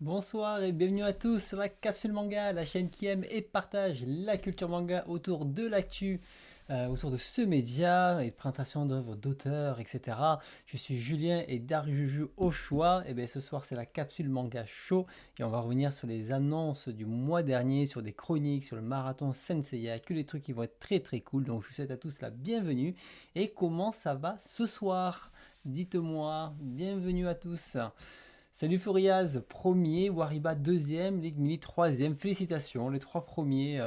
Bonsoir et bienvenue à tous sur la Capsule Manga, la chaîne qui aime et partage la culture manga autour de l'actu, autour de ce média et de présentation d'œuvres d'auteurs, etc. Je suis Julien et Darjuju au choix. Et bien ce soir c'est la Capsule Manga Show et on va revenir sur les annonces du mois dernier, sur des chroniques, sur le marathon Senseiya, que les trucs qui vont être très très cool. Donc je vous souhaite à tous la bienvenue. Et comment ça va ce soir? Dites-moi, bienvenue à tous. Salut Furiaz, premier, Wariba deuxième, Ligmili troisième. Félicitations, les trois premiers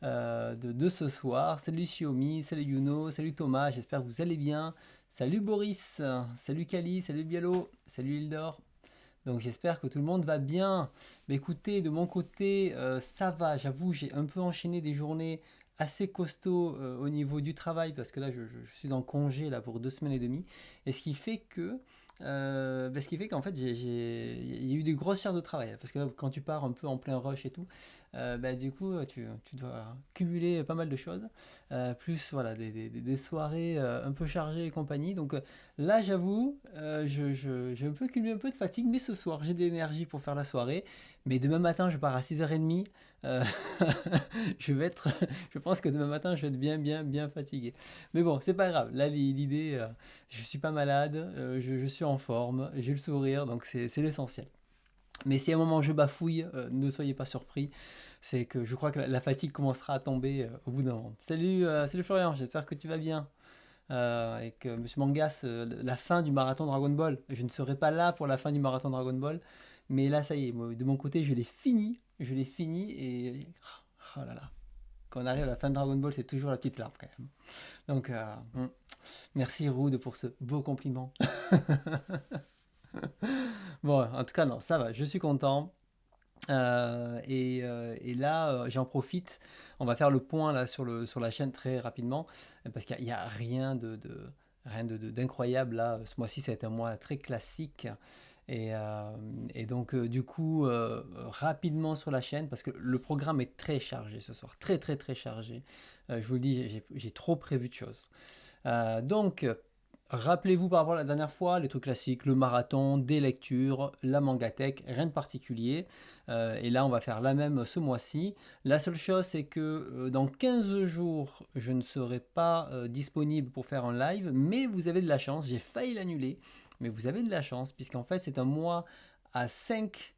de ce soir. Salut Xiaomi, salut Yuno, salut Thomas, j'espère que vous allez bien. Salut Boris, salut Kali, salut Bialo, salut Ildor. Donc j'espère que tout le monde va bien. Mais écoutez, de mon côté, ça va, j'avoue, j'ai un peu enchaîné des journées assez costauds au niveau du travail parce que là je suis en congé là pour 2 semaines et demie. Et ce qui fait que ce qui fait qu'en fait, il y a eu des grosses charges de travail. Parce que là, quand tu pars un peu en plein rush et tout, du coup, tu dois cumuler pas mal de choses. Plus voilà, des soirées un peu chargées et compagnie. Donc là, j'avoue, j'ai un peu cumulé un peu de fatigue. Mais ce soir, j'ai de l'énergie pour faire la soirée. Mais demain matin, je pars à 6h30. Euh, je vais être, je pense que demain matin, je vais être bien fatigué. Mais bon, c'est pas grave. Là, l'idée, je suis pas malade, je suis en forme, j'ai le sourire, donc c'est l'essentiel. Mais si à un moment je bafouille, ne soyez pas surpris, c'est que je crois que la fatigue commencera à tomber au bout d'un moment. Salut Florian, j'espère que tu vas bien. Et que Monsieur Mangas, la fin du marathon Dragon Ball, je ne serai pas là pour la fin du marathon Dragon Ball, mais là ça y est, moi, de mon côté je l'ai fini et oh là là, quand on arrive à la fin de Dragon Ball, c'est toujours la petite larme quand même. Donc merci Rude pour ce beau compliment. Bon, en tout cas, non, ça va, je suis content. Et là, j'en profite. On va faire le point là sur la chaîne très rapidement parce qu'il n'y a rien d'incroyable là. Ce mois-ci, ça a été un mois très classique. Et donc, du coup, rapidement sur la chaîne parce que le programme est très chargé ce soir, très chargé. Je vous le dis, j'ai trop prévu de choses. Donc, rappelez-vous par rapport à la dernière fois, les trucs classiques, le marathon, des lectures, la mangatech, rien de particulier. Et là, on va faire la même ce mois-ci. La seule chose, c'est que dans 15 jours, je ne serai pas disponible pour faire un live, mais vous avez de la chance, j'ai failli l'annuler, mais vous avez de la chance, puisqu'en fait, c'est un mois à 5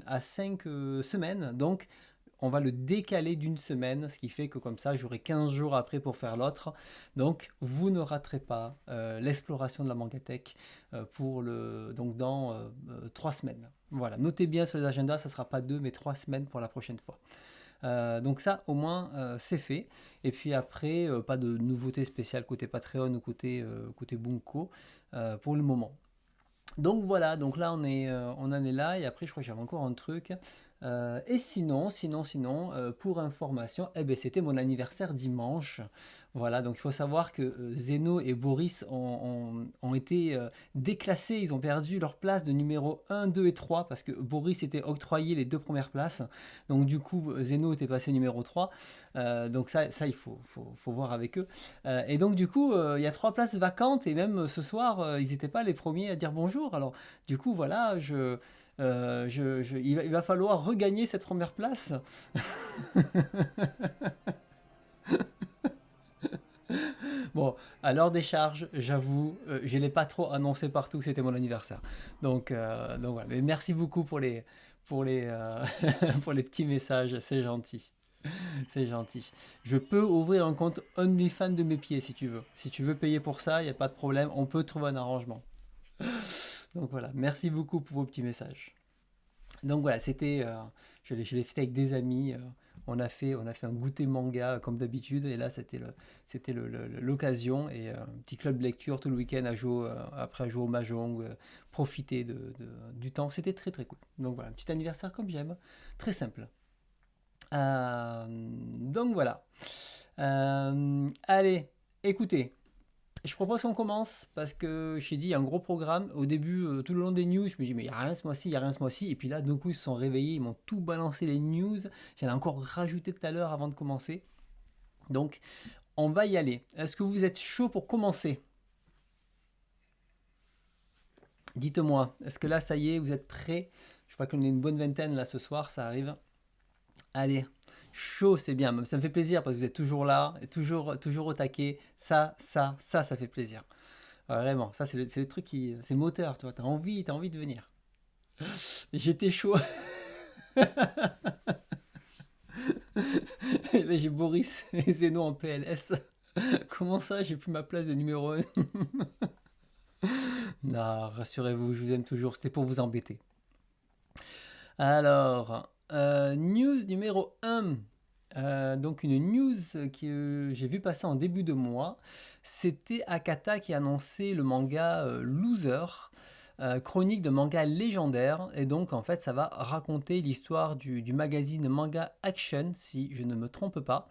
semaines. Donc, on va le décaler d'une semaine, ce qui fait que comme ça, j'aurai 15 jours après pour faire l'autre. Donc, vous ne raterez pas l'exploration de la Mangatech donc dans 3 semaines. Voilà, notez bien sur les agendas, ça ne sera pas 2 mais 3 semaines pour la prochaine fois. Donc ça, au moins, c'est fait. Et puis après, pas de nouveautés spéciales côté Patreon ou côté Bunko pour le moment. Donc voilà, donc là on en est là et après je crois que j'avais encore un truc. Et sinon, pour information, eh ben, c'était mon anniversaire dimanche. Voilà, donc il faut savoir que Zeno et Boris ont été déclassés, ils ont perdu leur place de numéro 1, 2 et 3 parce que Boris était octroyé les 2 premières places. Donc du coup, Zeno était passé numéro 3. Donc ça il faut voir avec eux. Et donc du coup, il y a 3 places vacantes et même ce soir, ils n'étaient pas les premiers à dire bonjour. Alors du coup, voilà, il va falloir regagner cette première place. Bon, à l'heure des charges, j'avoue, je ne l'ai pas trop annoncé partout que c'était mon anniversaire. Donc voilà, mais merci beaucoup pour les pour les petits messages, c'est gentil. C'est gentil. Je peux ouvrir un compte OnlyFans de mes pieds si tu veux. Si tu veux payer pour ça, il n'y a pas de problème, on peut trouver un arrangement. Donc voilà, merci beaucoup pour vos petits messages. Donc voilà, je l'ai fait avec des amis. On a fait un goûter manga comme d'habitude. Et là, c'était l'occasion. Et un petit club de lecture tout le week-end après à jouer au Mahjong, profiter du temps. C'était très très cool. Donc voilà, un petit anniversaire comme j'aime. Très simple. Donc voilà. Allez, écoutez, je propose qu'on commence parce que je t'ai dit, il y a un gros programme. Au début, tout le long des news, je me dis, mais il n'y a rien ce mois-ci, il n'y a rien ce mois-ci. Et puis là, d'un coup, ils se sont réveillés, ils m'ont tout balancé les news. J'en ai encore rajouté tout à l'heure avant de commencer. Donc, on va y aller. Est-ce que vous êtes chaud pour commencer? Dites-moi, est-ce que là, ça y est, vous êtes prêts? Je crois qu'on est une bonne vingtaine là ce soir, ça arrive. Allez, chaud, c'est bien. Ça me fait plaisir parce que vous êtes toujours là, et toujours au taquet. Ça fait plaisir. Vraiment, ça c'est le truc qui, c'est le moteur, tu vois. T'as envie de venir. J'étais chaud. Et là, j'ai Boris et Zeno en PLS. Comment ça, j'ai plus ma place de numéro 1? Non, rassurez-vous, je vous aime toujours. C'était pour vous embêter. Alors, news numéro 1. Donc une news que j'ai vu passer en début de mois, c'était Akata qui annonçait le manga Loser, chronique de manga légendaire, et donc en fait ça va raconter l'histoire du magazine Manga Action, si je ne me trompe pas.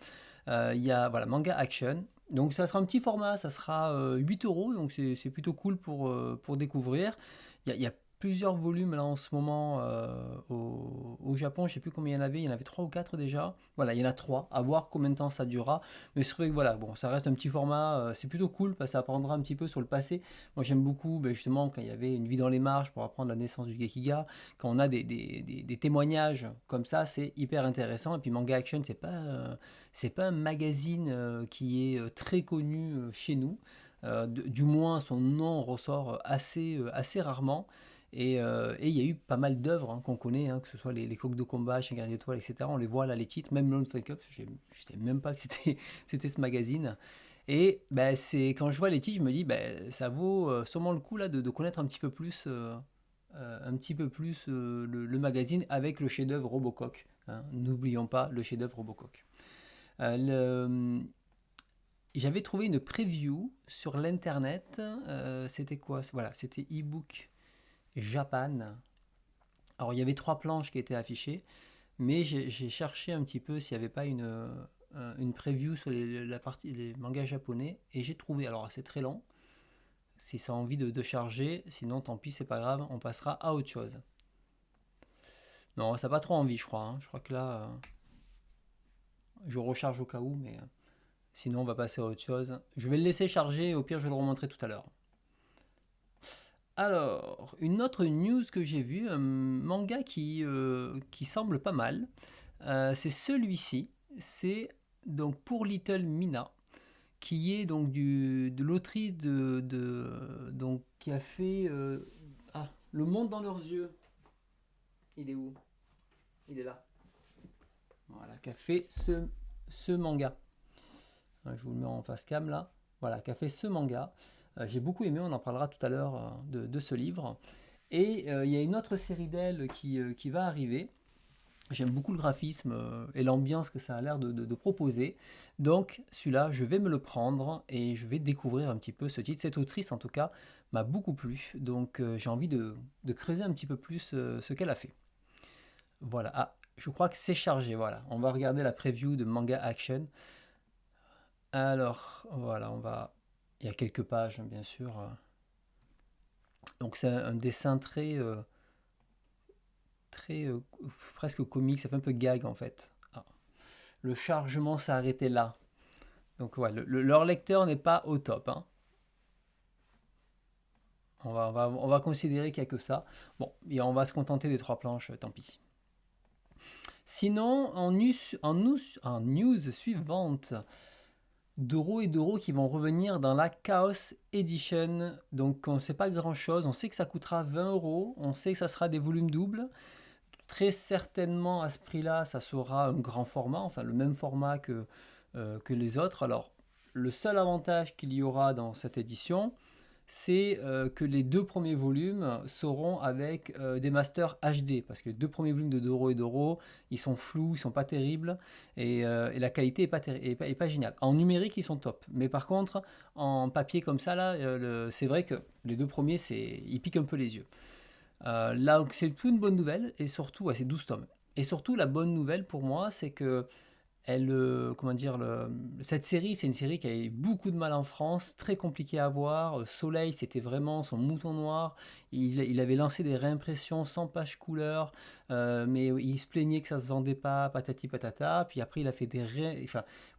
Il y a voilà, Manga Action, donc ça sera un petit format, ça sera 8 euros, donc c'est plutôt cool pour découvrir. Il y a plusieurs volumes là en ce moment au Japon, je sais plus combien il y en avait 3 ou 4 déjà. Voilà, il y en a 3, à voir combien de temps ça durera. Mais c'est vrai que voilà, bon, ça reste un petit format, c'est plutôt cool parce que ça apprendra un petit peu sur le passé. Moi j'aime beaucoup justement quand il y avait Une vie dans les marges pour apprendre la naissance du Gekiga, quand on a des témoignages comme ça, c'est hyper intéressant. Et puis Manga Action, c'est pas un magazine qui est très connu chez nous. Du moins son nom ressort assez rarement. Et il y a eu pas mal d'œuvres qu'on connaît, que ce soit les Coques de combat, Chien d'étoiles, etc. On les voit là, les titres, même Lone Fake Up, je ne savais même pas que c'était ce magazine. Et c'est quand je vois les titres, je me dis, ça vaut sûrement le coup là, de connaître un petit peu plus le magazine avec le chef-d'œuvre Robocock. N'oublions pas le chef-d'œuvre Robocock. J'avais trouvé une preview sur l'internet. C'était quoi? Voilà, c'était ebook Japan. Alors il y avait 3 planches qui étaient affichées, mais j'ai cherché un petit peu s'il n'y avait pas une preview sur la partie les mangas japonais, et j'ai trouvé. Alors c'est très long, si ça a envie de charger, sinon tant pis, c'est pas grave, on passera à autre chose. Non, ça n'a pas trop envie, je crois. Je crois que là, je recharge au cas où, mais sinon on va passer à autre chose. Je vais le laisser charger, au pire je le remontrerai tout à l'heure. Alors, une autre news que j'ai vue, un manga qui semble pas mal, c'est celui-ci. C'est donc Pour Little Mina, qui est donc de l'autrice donc qui a fait Le Monde dans leurs yeux. Il est où? Il est là. Voilà, qui a fait ce manga. Je vous le mets en face cam là. Voilà, qui a fait ce manga. J'ai beaucoup aimé, on en parlera tout à l'heure de ce livre. Et il y a une autre série d'elle qui va arriver. J'aime beaucoup le graphisme et l'ambiance que ça a l'air de proposer. Donc celui-là, je vais me le prendre et je vais découvrir un petit peu ce titre. Cette autrice, en tout cas, m'a beaucoup plu. Donc j'ai envie de creuser un petit peu plus ce qu'elle a fait. Voilà. Ah, je crois que c'est chargé. Voilà. On va regarder la preview de Manga Action. Alors, voilà, il y a quelques pages, bien sûr. Donc c'est un dessin très presque comique, ça fait un peu gag en fait. Ah. Le chargement s'est arrêté là. Donc ouais, leur lecteur n'est pas au top. On va considérer qu'il n'y a que ça. Bon, et on va se contenter des 3 planches, tant pis. Sinon, en news suivante, Doro et Doro qui vont revenir dans la Chaos Edition. Donc on ne sait pas grand chose, on sait que ça coûtera 20 euros, on sait que ça sera des volumes doubles. Très certainement à ce prix-là, ça sera un grand format, enfin le même format que les autres. Alors le seul avantage qu'il y aura dans cette édition, c'est que les 2 premiers volumes seront avec des masters HD, parce que les 2 premiers volumes de Doro et Doro, ils sont flous, ils sont pas terribles, et la qualité est pas géniale. En numérique, ils sont top, mais par contre, en papier comme ça, là, c'est vrai que les 2 premiers, ils piquent un peu les yeux. Là, c'est plutôt une bonne nouvelle, et surtout, ouais, c'est 12 tomes. Et surtout, la bonne nouvelle pour moi, c'est que comment dire, cette série, c'est une série qui a eu beaucoup de mal en France, très compliquée à voir. Soleil, c'était vraiment son mouton noir. Il avait lancé des réimpressions sans page couleur, mais il se plaignait que ça se vendait pas, patati patata. Puis après, il a fait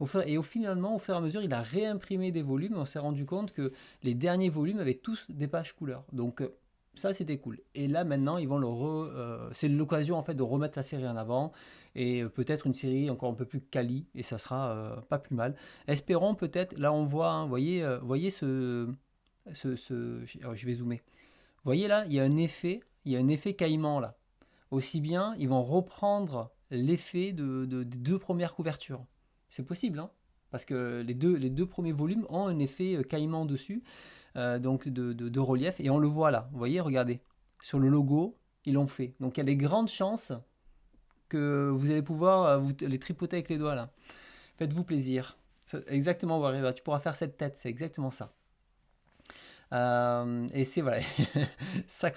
enfin, finalement, au fur et à mesure, il a réimprimé des volumes. On s'est rendu compte que les derniers volumes avaient tous des pages couleur. Donc Ça, c'était cool. Et là, maintenant, ils vont c'est l'occasion, en fait, de remettre la série en avant. Et peut-être une série encore un peu plus quali. Et ça sera pas plus mal. Espérons peut-être, là, on voit, hein, voyez je vais zoomer. Vous voyez là, il y a un effet caïman là. Aussi bien, ils vont reprendre l'effet des deux premières couvertures. C'est possible, hein, parce que les deux premiers volumes ont un effet caïman dessus, donc de relief, et on le voit là. Vous voyez, regardez, sur le logo, ils l'ont fait. Donc il y a des grandes chances que vous allez pouvoir les tripoter avec les doigts là. Faites-vous plaisir. Exactement, voilà, tu pourras faire cette tête, c'est exactement ça. Et c'est voilà, Sac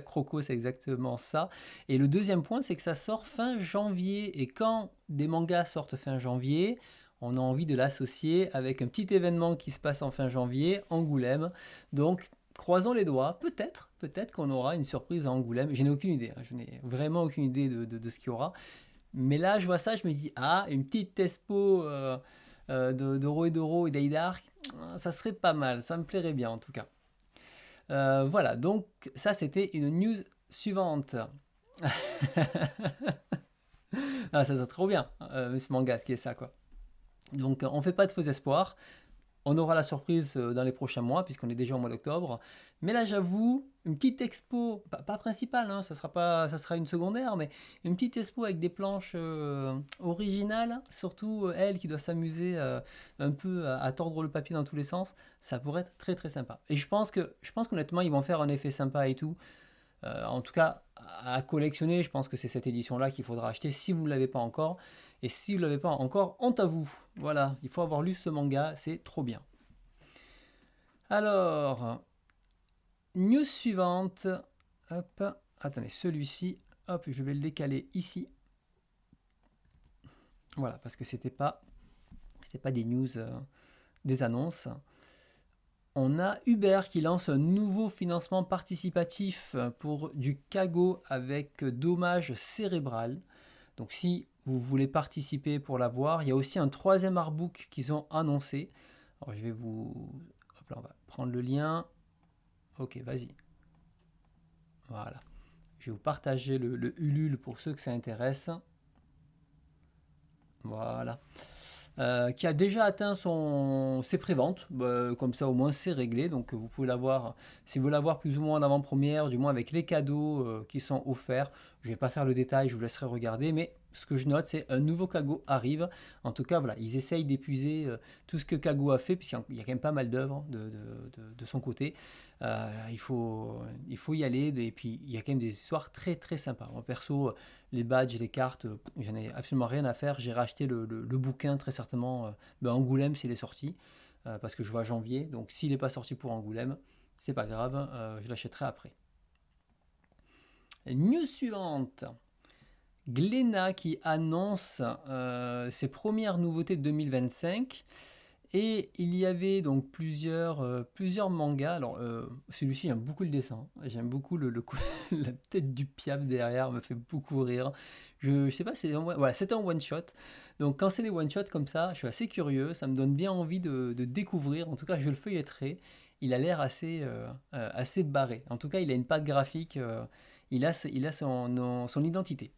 Croco, c'est exactement ça. Et le deuxième point, c'est que ça sort fin janvier. Et quand des mangas sortent fin janvier, on a envie de l'associer avec un petit événement qui se passe en fin janvier, Angoulême. Donc, croisons les doigts, peut-être qu'on aura une surprise à Angoulême. Je n'ai aucune idée, hein, je n'ai vraiment aucune idée de ce qu'il y aura. Mais là, je vois ça, je me dis, ah, une petite Tespo de Doro et d'Aidark, ça serait pas mal, ça me plairait bien en tout cas. Voilà, donc ça c'était une news suivante. Ah, ça serait trop bien, Monsieur Manga, ce qui est ça quoi. Donc on fait pas de faux espoirs. On aura la surprise dans les prochains mois, puisqu'on est déjà au mois d'octobre. Mais là, j'avoue, une petite expo, pas principale, hein, ça sera une secondaire, mais une petite expo avec des planches originales, surtout elle qui doit s'amuser un peu à tordre le papier dans tous les sens, ça pourrait être très très sympa. Et je pense qu'honnêtement, ils vont faire un effet sympa et tout. En tout cas, à collectionner, je pense que c'est cette édition-là qu'il faudra acheter si vous ne l'avez pas encore. Et si vous ne l'avez pas encore, honte à vous. Voilà, il faut avoir lu ce manga, c'est trop bien. Alors, news suivante. Hop, attendez, celui-ci, hop, je vais le décaler ici. Voilà, parce que c'était pas des news, des annonces. On a Uber qui lance un nouveau financement participatif pour du Kago avec dommage cérébral. Donc si vous voulez participer pour l'avoir, il y a aussi un troisième artbook qu'ils ont annoncé. Alors je vais vous... Hop là, on va prendre le lien. Ok, vas-y. Voilà. Je vais vous partager le Ulule pour ceux que ça intéresse. Voilà. Qui a déjà atteint ses préventes. Comme ça, au moins, c'est réglé. Donc, vous pouvez l'avoir, si vous voulez l'avoir plus ou moins en avant-première, du moins avec les cadeaux qui sont offerts. Je ne vais pas faire le détail, je vous laisserai regarder. Mais ce que je note, c'est un nouveau Kago arrive. En tout cas, voilà, ils essayent d'épuiser tout ce que Kago a fait, puisqu'il y a quand même pas mal d'œuvres de son côté. Il faut y aller. Et puis, il y a quand même des histoires très, très sympas. Moi, perso, les badges, les cartes, j'en ai absolument rien à faire. J'ai racheté le bouquin très certainement Angoulême s'il est sorti, parce que je vois janvier. Donc s'il n'est pas sorti pour Angoulême, c'est pas grave, je l'achèterai après. News suivante. Glénat qui annonce ses premières nouveautés de 2025. Et il y avait donc plusieurs mangas. Alors, celui-ci, j'aime beaucoup le dessin. J'aime beaucoup la tête du Piaf derrière, me fait beaucoup rire. Je sais pas, c'est un one-shot. Donc, quand c'est des one-shots comme ça, je suis assez curieux. Ça me donne bien envie de découvrir. En tout cas, je le feuilletterai. Il a l'air assez barré. En tout cas, il a une patte graphique. Il a son identité.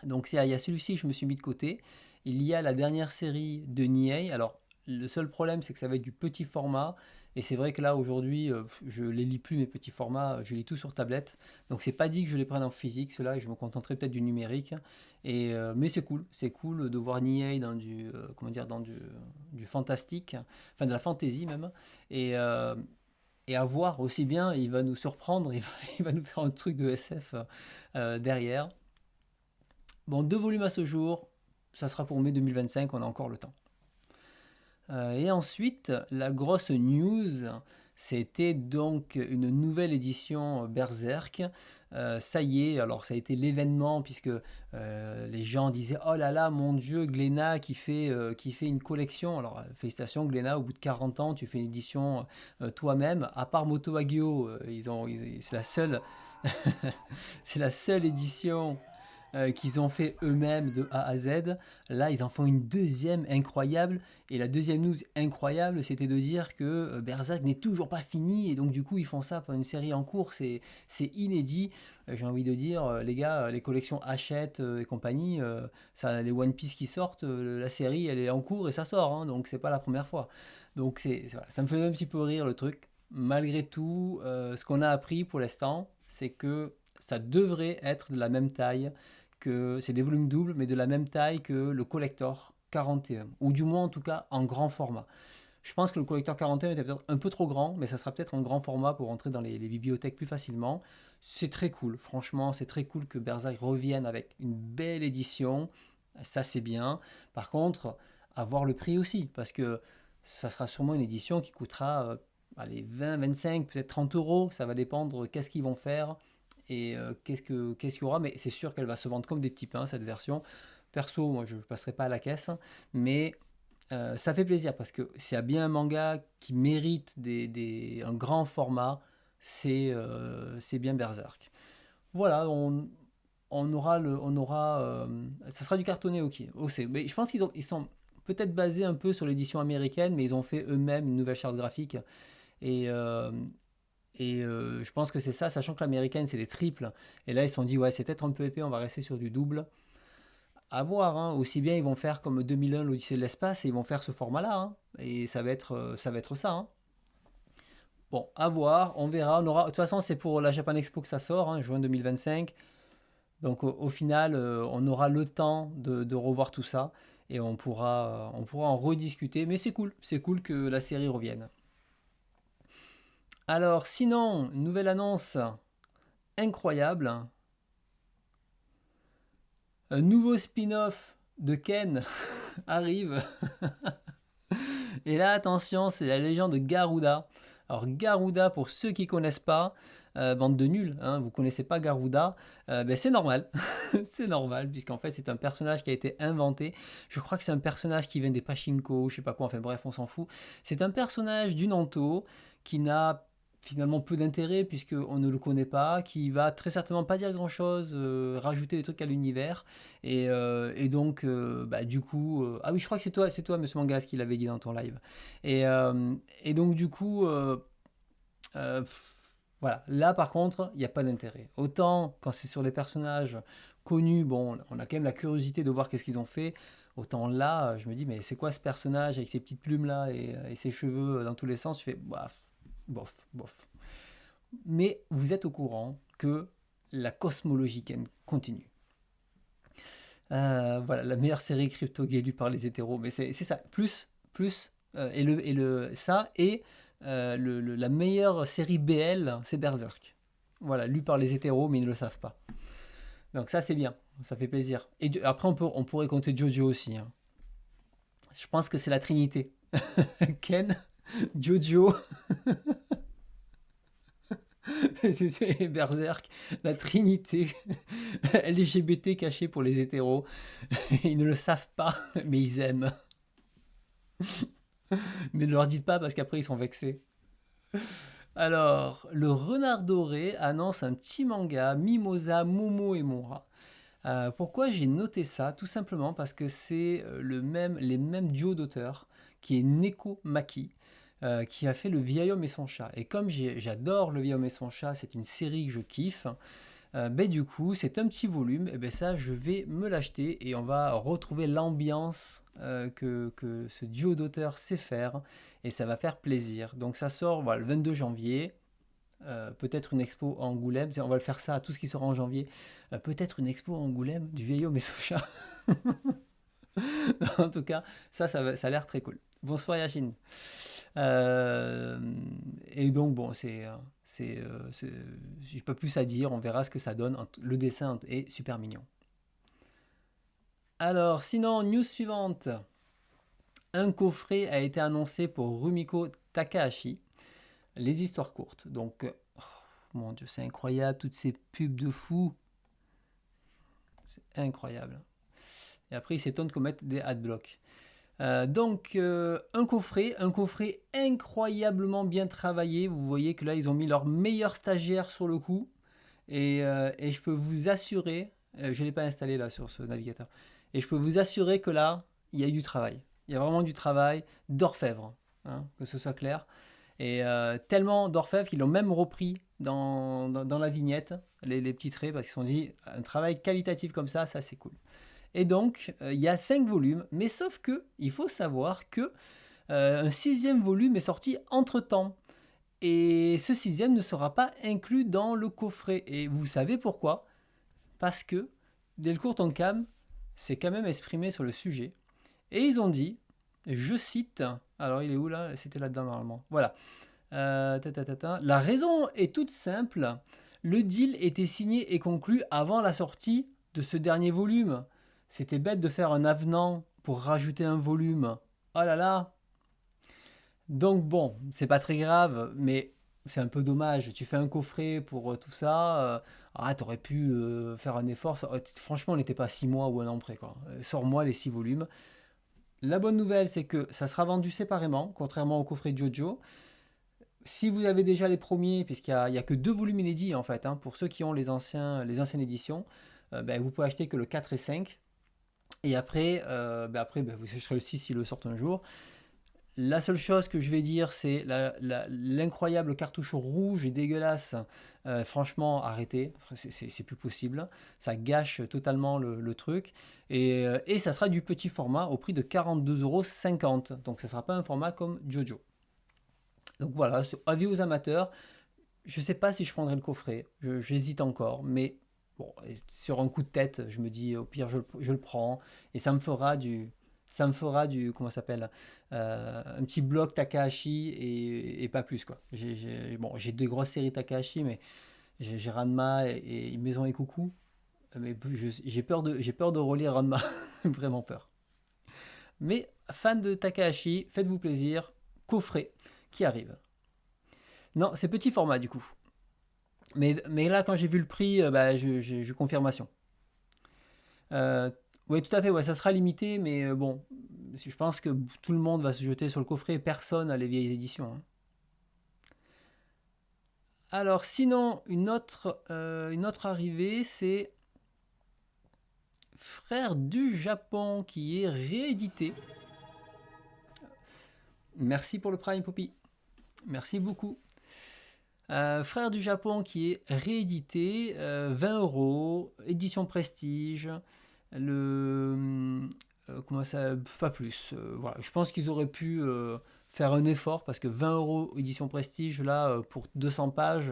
Donc, il y a celui-ci que je me suis mis de côté. Il y a la dernière série de Niei. Alors, le seul problème, c'est que ça va être du petit format. Et c'est vrai que là, aujourd'hui, je les lis plus, mes petits formats. Je lis tout sur tablette. Donc, c'est pas dit que je les prenne en physique, ceux-là. Je me contenterai peut-être du numérique. Mais c'est cool. C'est cool de voir Niei dans dans du fantastique. Enfin, de la fantasy même. Et à voir aussi bien, il va nous surprendre. Il va nous faire un truc de SF derrière. Bon, 2 volumes à ce jour. Ça sera pour mai 2025. On a encore le temps. Et ensuite, la grosse news, c'était donc une nouvelle édition Berserk. Ça y est, alors ça a été l'événement puisque les gens disaient oh là là, mon Dieu, Glénat qui fait une collection. Alors félicitations Glénat, au bout de 40 ans, tu fais une édition toi-même. À part Moto Hagio, c'est la seule, c'est la seule édition qu'ils ont fait eux-mêmes de A à Z. Là, ils en font une deuxième incroyable. Et la deuxième news incroyable, c'était de dire que Berserk n'est toujours pas fini. Et donc, du coup, ils font ça pour une série en cours. C'est inédit. J'ai envie de dire, les gars, les collections Hachette et compagnie, ça, les One Piece qui sortent, la série, elle est en cours et ça sort. Hein, donc, c'est pas la première fois. Donc, voilà, ça me fait un petit peu rire le truc. Malgré tout, ce qu'on a appris pour l'instant, c'est que ça devrait être de la même taille que, c'est des volumes doubles, mais de la même taille que le collector 41, ou du moins en tout cas en grand format. Je pense que le collector 41 était peut-être un peu trop grand, mais ça sera peut-être en grand format pour entrer dans les bibliothèques plus facilement. C'est très cool, franchement, c'est très cool que Berserk revienne avec une belle édition. Ça, c'est bien. Par contre, avoir le prix aussi, parce que ça sera sûrement une édition qui coûtera allez, 20, 25, peut-être 30 euros. Ça va dépendre qu'est-ce qu'ils vont faire et qu'est-ce qu'il y aura. Mais c'est sûr qu'elle va se vendre comme des petits pains, cette version. Perso, moi, je ne passerai pas à la caisse, mais ça fait plaisir parce que s'il y a bien un manga qui mérite un grand format, c'est bien Berserk. Voilà, ça sera du cartonné OC. Mais je pense ils sont peut-être basés un peu sur l'édition américaine, mais ils ont fait eux-mêmes une nouvelle charte graphique. Et, euh, je pense que c'est ça, sachant que l'américaine c'est des triples. Et là ils se sont dit, ouais, c'est peut-être un peu épais, on va rester sur du double. À voir, hein. Aussi bien ils vont faire comme 2001, l'Odyssée de l'espace, et ils vont faire ce format-là. Hein. Et ça va être ça. Hein. Bon, à voir, on verra. De toute façon, c'est pour la Japan Expo que ça sort, hein, juin 2025. Donc au final, on aura le temps de revoir tout ça et on pourra en rediscuter. Mais c'est cool que la série revienne. Alors sinon, nouvelle annonce incroyable, un nouveau spin-off de Ken arrive. Et là, attention, c'est la légende de Garuda. Alors Garuda, pour ceux qui connaissent pas, bande de nuls, hein, vous connaissez pas Garuda, ben, c'est normal. C'est normal, puisqu'en fait c'est un personnage qui a été inventé. Je crois que c'est un personnage qui vient des Pachinko, je sais pas quoi, enfin bref, on s'en fout. C'est un personnage du Nanto qui n'a finalement peu d'intérêt puisqu'on ne le connaît pas, qui va très certainement pas dire grand-chose, rajouter des trucs à l'univers. Et donc, bah, du coup, ah oui, je crois que c'est toi, Monsieur Mangas, qui l'avait dit dans ton live. Et donc, du coup, voilà. Là, par contre, il n'y a pas d'intérêt. Autant quand c'est sur des personnages connus, bon, on a quand même la curiosité de voir qu'est-ce qu'ils ont fait. Autant là, je me dis, mais c'est quoi ce personnage avec ses petites plumes là et ses cheveux dans tous les sens? Je fais, bof, bof, bof. Mais vous êtes au courant que la cosmologie continue. Voilà, la meilleure série crypto-gay lue par les hétéros, mais c'est ça, ça, et la meilleure série BL, c'est Berserk. Voilà, lue par les hétéros, mais ils ne le savent pas. Donc ça, c'est bien, ça fait plaisir. Et après, on pourrait compter Jojo aussi. Hein. Je pense que c'est la Trinité. Ken, Jojo, c'est Berserk, la Trinité, LGBT cachée pour les hétéros. Ils ne le savent pas, mais ils aiment. Mais ne leur dites pas parce qu'après ils sont vexés. Alors, le Renard Doré annonce un petit manga, Mimosa, Momo et Mora. Pourquoi j'ai noté ça? Tout simplement parce que c'est les mêmes duos d'auteurs, qui est Neko Maki, qui a fait Le Vieil Homme et son chat. Et comme j'adore Le Vieil Homme et son chat, c'est une série que je kiffe, ben du coup, c'est un petit volume, et ben ça, je vais me l'acheter et on va retrouver l'ambiance que ce duo d'auteurs sait faire et ça va faire plaisir. Donc ça sort voilà, le 22 janvier. Peut-être une expo à Angoulême, on va le faire ça à tout ce qui sera en janvier. Peut-être une expo à Angoulême du vieil homme et son chat. En tout cas, ça a l'air très cool. Bonsoir Yachine. Euh, et donc, bon, j'ai pas plus à dire, on verra ce que ça donne. Le dessin est super mignon. Alors, sinon, news suivante. Un coffret a été annoncé pour Rumiko Takahashi, les histoires courtes. Donc, oh, mon Dieu, c'est incroyable, toutes ces pubs de fous. C'est incroyable. Et après, il s'étonne qu'on mette des adblocks. Donc un coffret incroyablement bien travaillé. Vous voyez que là ils ont mis leurs meilleurs stagiaires sur le coup et je peux vous assurer Je ne l'ai pas installé là sur ce navigateur. Et je peux vous assurer que là, il y a eu du travail. Il y a vraiment du travail d'orfèvre, hein, que ce soit clair. Et tellement d'orfèvre qu'ils l'ont même repris dans la vignette, les petits traits, parce qu'ils se sont dit, un travail qualitatif comme ça c'est cool. Et donc, il y a 5 volumes, mais sauf que, il faut savoir que un 6e volume est sorti entre-temps. Et ce 6e ne sera pas inclus dans le coffret. Et vous savez pourquoi? Parce que Delcourt Tonkam s'est quand même exprimé sur le sujet. Et ils ont dit, je cite, alors il est où là? C'était là-dedans normalement. Voilà. La raison est toute simple. Le deal était signé et conclu avant la sortie de ce dernier volume. C'était bête de faire un avenant pour rajouter un volume. Oh là là. Donc bon, c'est pas très grave, mais c'est un peu dommage. Tu fais un coffret pour tout ça. T'aurais pu faire un effort. Franchement, on n'était pas 6 mois ou un an près, quoi. Sors-moi les 6 volumes. La bonne nouvelle, c'est que ça sera vendu séparément, contrairement au coffret Jojo. Si vous avez déjà les premiers, puisqu'il n'y a que 2 volumes inédits en fait, hein, pour ceux qui ont les anciennes éditions, vous pouvez acheter que le 4 et 5. Et après, vous achèterez le 6 s'il le sort un jour. La seule chose que je vais dire, c'est l'incroyable cartouche rouge et dégueulasse. Franchement, arrêtez, c'est plus possible. Ça gâche totalement le truc. Et ça sera du petit format au prix de 42,50 €. Donc ça ne sera pas un format comme Jojo. Donc voilà, avis aux amateurs. Je ne sais pas si je prendrai le coffret. J'hésite encore. Mais bon, sur un coup de tête, je me dis au pire, je le prends. Et ça me fera du comment ça s'appelle, un petit bloc Takahashi et pas plus quoi. J'ai des grosses séries Takahashi, mais j'ai Ranma et Maison et Coucou, mais j'ai peur de relire Ranma, vraiment peur. Mais fan de Takahashi, faites-vous plaisir, coffret qui arrive. Non, c'est petit format du coup. Mais là, quand j'ai vu le prix, j'ai eu confirmation. Oui, tout à fait, ouais, ça sera limité, mais bon, je pense que tout le monde va se jeter sur le coffret, personne n'a les vieilles éditions, hein. Alors, sinon, une autre arrivée, c'est Frères du Japon qui est réédité. Merci pour le Prime Poppy. Merci beaucoup. Frères du Japon qui est réédité, 20 €, édition prestige. Comment ça, pas plus. Voilà, je pense qu'ils auraient pu faire un effort parce que 20 € édition prestige là pour 200 pages,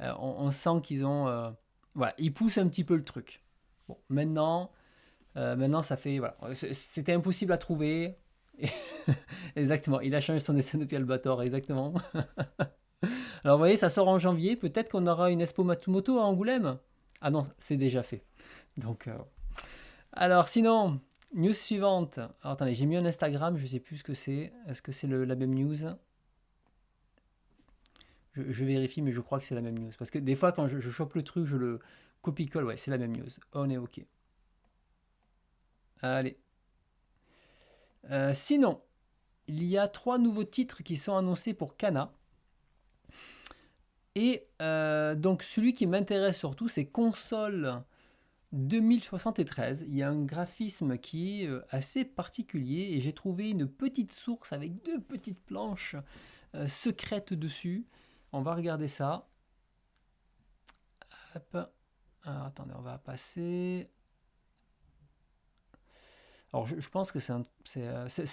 on sent qu'ils ont, voilà, ils poussent un petit peu le truc. Bon, maintenant ça fait, voilà, c'était impossible à trouver. Exactement, il a changé son dessin depuis Albator, exactement. Alors vous voyez, ça sort en janvier, peut-être qu'on aura une Expo Matsumoto à Angoulême. Ah non, c'est déjà fait. Donc, alors sinon, news suivante. Alors, attendez, j'ai mis un Instagram, je sais plus ce que c'est. Est-ce que c'est la même news? Je vérifie, mais je crois que c'est la même news. Parce que des fois, quand je chope le truc, je le copie-colle. Ouais, c'est la même news. On est OK. Allez. Sinon, il y a 3 nouveaux titres qui sont annoncés pour Kana. Et donc, celui qui m'intéresse surtout, c'est Console 2073. Il y a un graphisme qui est assez particulier et j'ai trouvé une petite source avec 2 petites planches secrètes dessus. On va regarder ça. Hop. Alors, attendez, on va passer. Alors je pense que c'est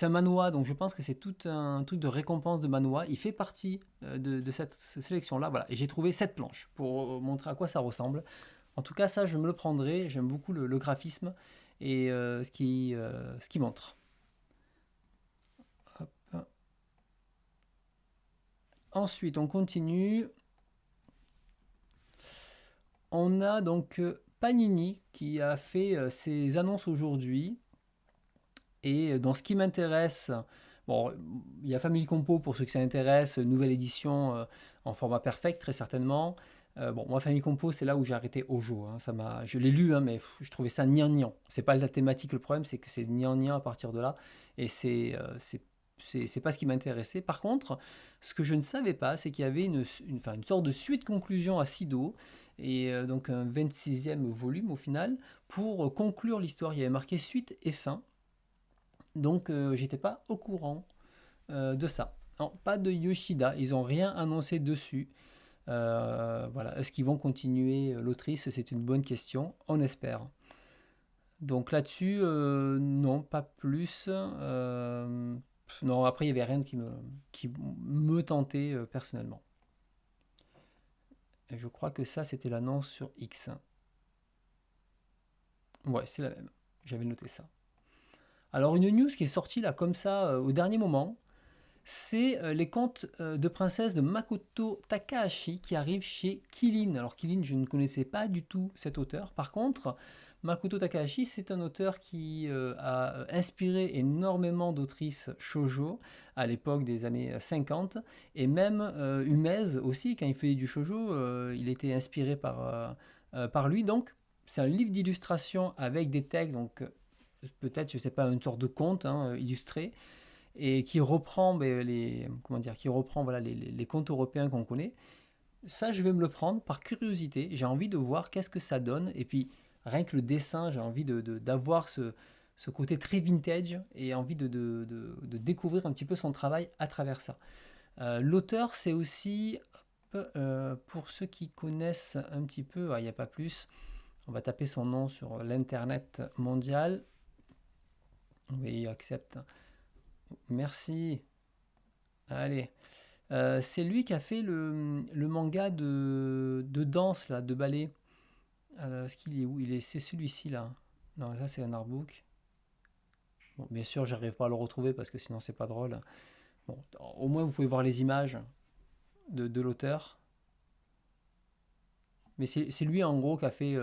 un manhwa, donc je pense que c'est tout un truc de récompense de manhwa. Il fait partie de cette sélection-là. Voilà. Et j'ai trouvé 7 planches pour montrer à quoi ça ressemble. En tout cas, ça, je me le prendrai. J'aime beaucoup le graphisme et ce qui montre. Hop. Ensuite, on continue. On a donc Panini qui a fait ses annonces aujourd'hui. Et dans ce qui m'intéresse, bon, il y a Family Compo pour ceux que ça intéresse, nouvelle édition en format perfect, très certainement. Bon, moi, Family Compo, c'est là où j'ai arrêté Ojo, hein. Je l'ai lu, hein, mais je trouvais ça gnangnan. C'est pas la thématique le problème, c'est que c'est gnangnan à partir de là. Et c'est pas ce qui m'intéressait. Par contre, ce que je ne savais pas, c'est qu'il y avait une sorte de suite-conclusion à Sido. et donc un 26e volume au final, pour conclure l'histoire. Il y avait marqué suite et fin, donc j'étais pas au courant de ça. Non, pas de Yoshida, ils ont rien annoncé dessus. Voilà. Est-ce qu'ils vont continuer l'autrice? C'est une bonne question, on espère. Donc là-dessus, non, pas plus. Non, après, il n'y avait rien qui me tentait personnellement. Et je crois que ça, c'était l'annonce sur X. Ouais, c'est la même. J'avais noté ça. Alors, une news qui est sortie là, comme ça, au dernier moment, c'est les contes de princesse de Makoto Takahashi qui arrivent chez Kilin. Alors Kilin, je ne connaissais pas du tout cet auteur. Par contre, Makoto Takahashi, c'est un auteur qui a inspiré énormément d'autrices shoujo à l'époque des années 50. Et même Umez aussi, quand il faisait du shoujo, il était inspiré par lui. Donc, c'est un livre d'illustration avec des textes, donc peut-être, je ne sais pas, une sorte de conte illustré et qui reprend voilà, les contes européens qu'on connaît. Ça, je vais me le prendre par curiosité. J'ai envie de voir qu'est-ce que ça donne. Et puis, rien que le dessin, j'ai envie d'avoir ce côté très vintage et envie de découvrir un petit peu son travail à travers ça. L'auteur, c'est aussi, pour ceux qui connaissent un petit peu, il n'y a pas plus, on va taper son nom sur l'internet mondial. Oui, accepte. Merci. Allez. C'est lui qui a fait le manga de danse, là, de ballet. Est-ce qu'il est où? C'est celui-ci, là. Non, ça, c'est un artbook. Bon, bien sûr, j'arrive pas à le retrouver parce que sinon, c'est pas drôle. Bon, au moins, vous pouvez voir les images de l'auteur. Mais c'est lui, en gros, qui a fait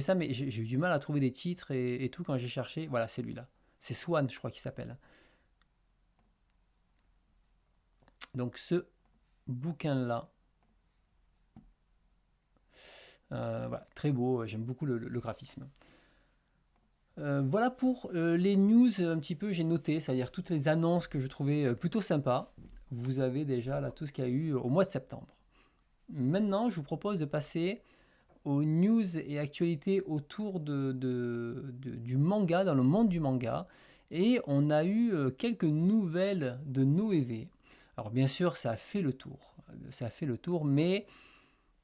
ça. Mais j'ai eu du mal à trouver des titres et tout quand j'ai cherché. Voilà, c'est lui, là. C'est Swan, je crois qu'il s'appelle. Donc, ce bouquin-là. Voilà, très beau, j'aime beaucoup le graphisme. Voilà pour les news un petit peu, j'ai noté, c'est-à-dire toutes les annonces que je trouvais plutôt sympas. Vous avez déjà là tout ce qu'il y a eu au mois de septembre. Maintenant, je vous propose de passer aux news et actualités autour du manga, dans le monde du manga. Et on a eu quelques nouvelles de Noévé. Alors bien sûr, ça a fait le tour. Ça a fait le tour, mais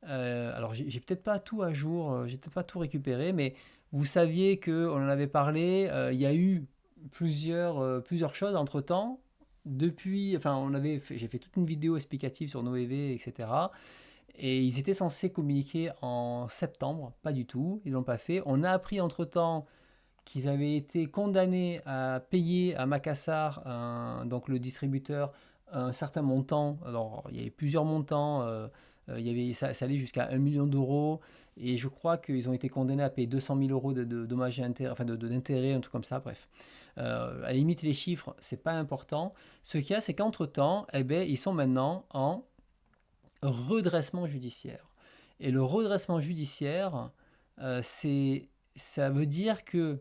alors j'ai peut-être pas tout à jour, j'ai peut-être pas tout récupéré, mais vous saviez que on en avait parlé. Il y a eu plusieurs choses entre temps. Depuis, enfin, j'ai fait toute une vidéo explicative sur Noévé, etc. Et ils étaient censés communiquer en septembre, pas du tout, ils l'ont pas fait. On a appris entre temps qu'ils avaient été condamnés à payer à Macassar, donc le distributeur, un certain montant. Alors, il y avait plusieurs montants. Ça allait jusqu'à 1 million d'euros. Et je crois qu'ils ont été condamnés à payer 200 000 euros de dommages et intérêts, enfin d'intérêts, un truc comme ça. Bref. À la limite, les chiffres, c'est pas important. Ce qu'il y a, c'est qu'entre-temps, eh ben, ils sont maintenant en redressement judiciaire. Et le redressement judiciaire, ça veut dire que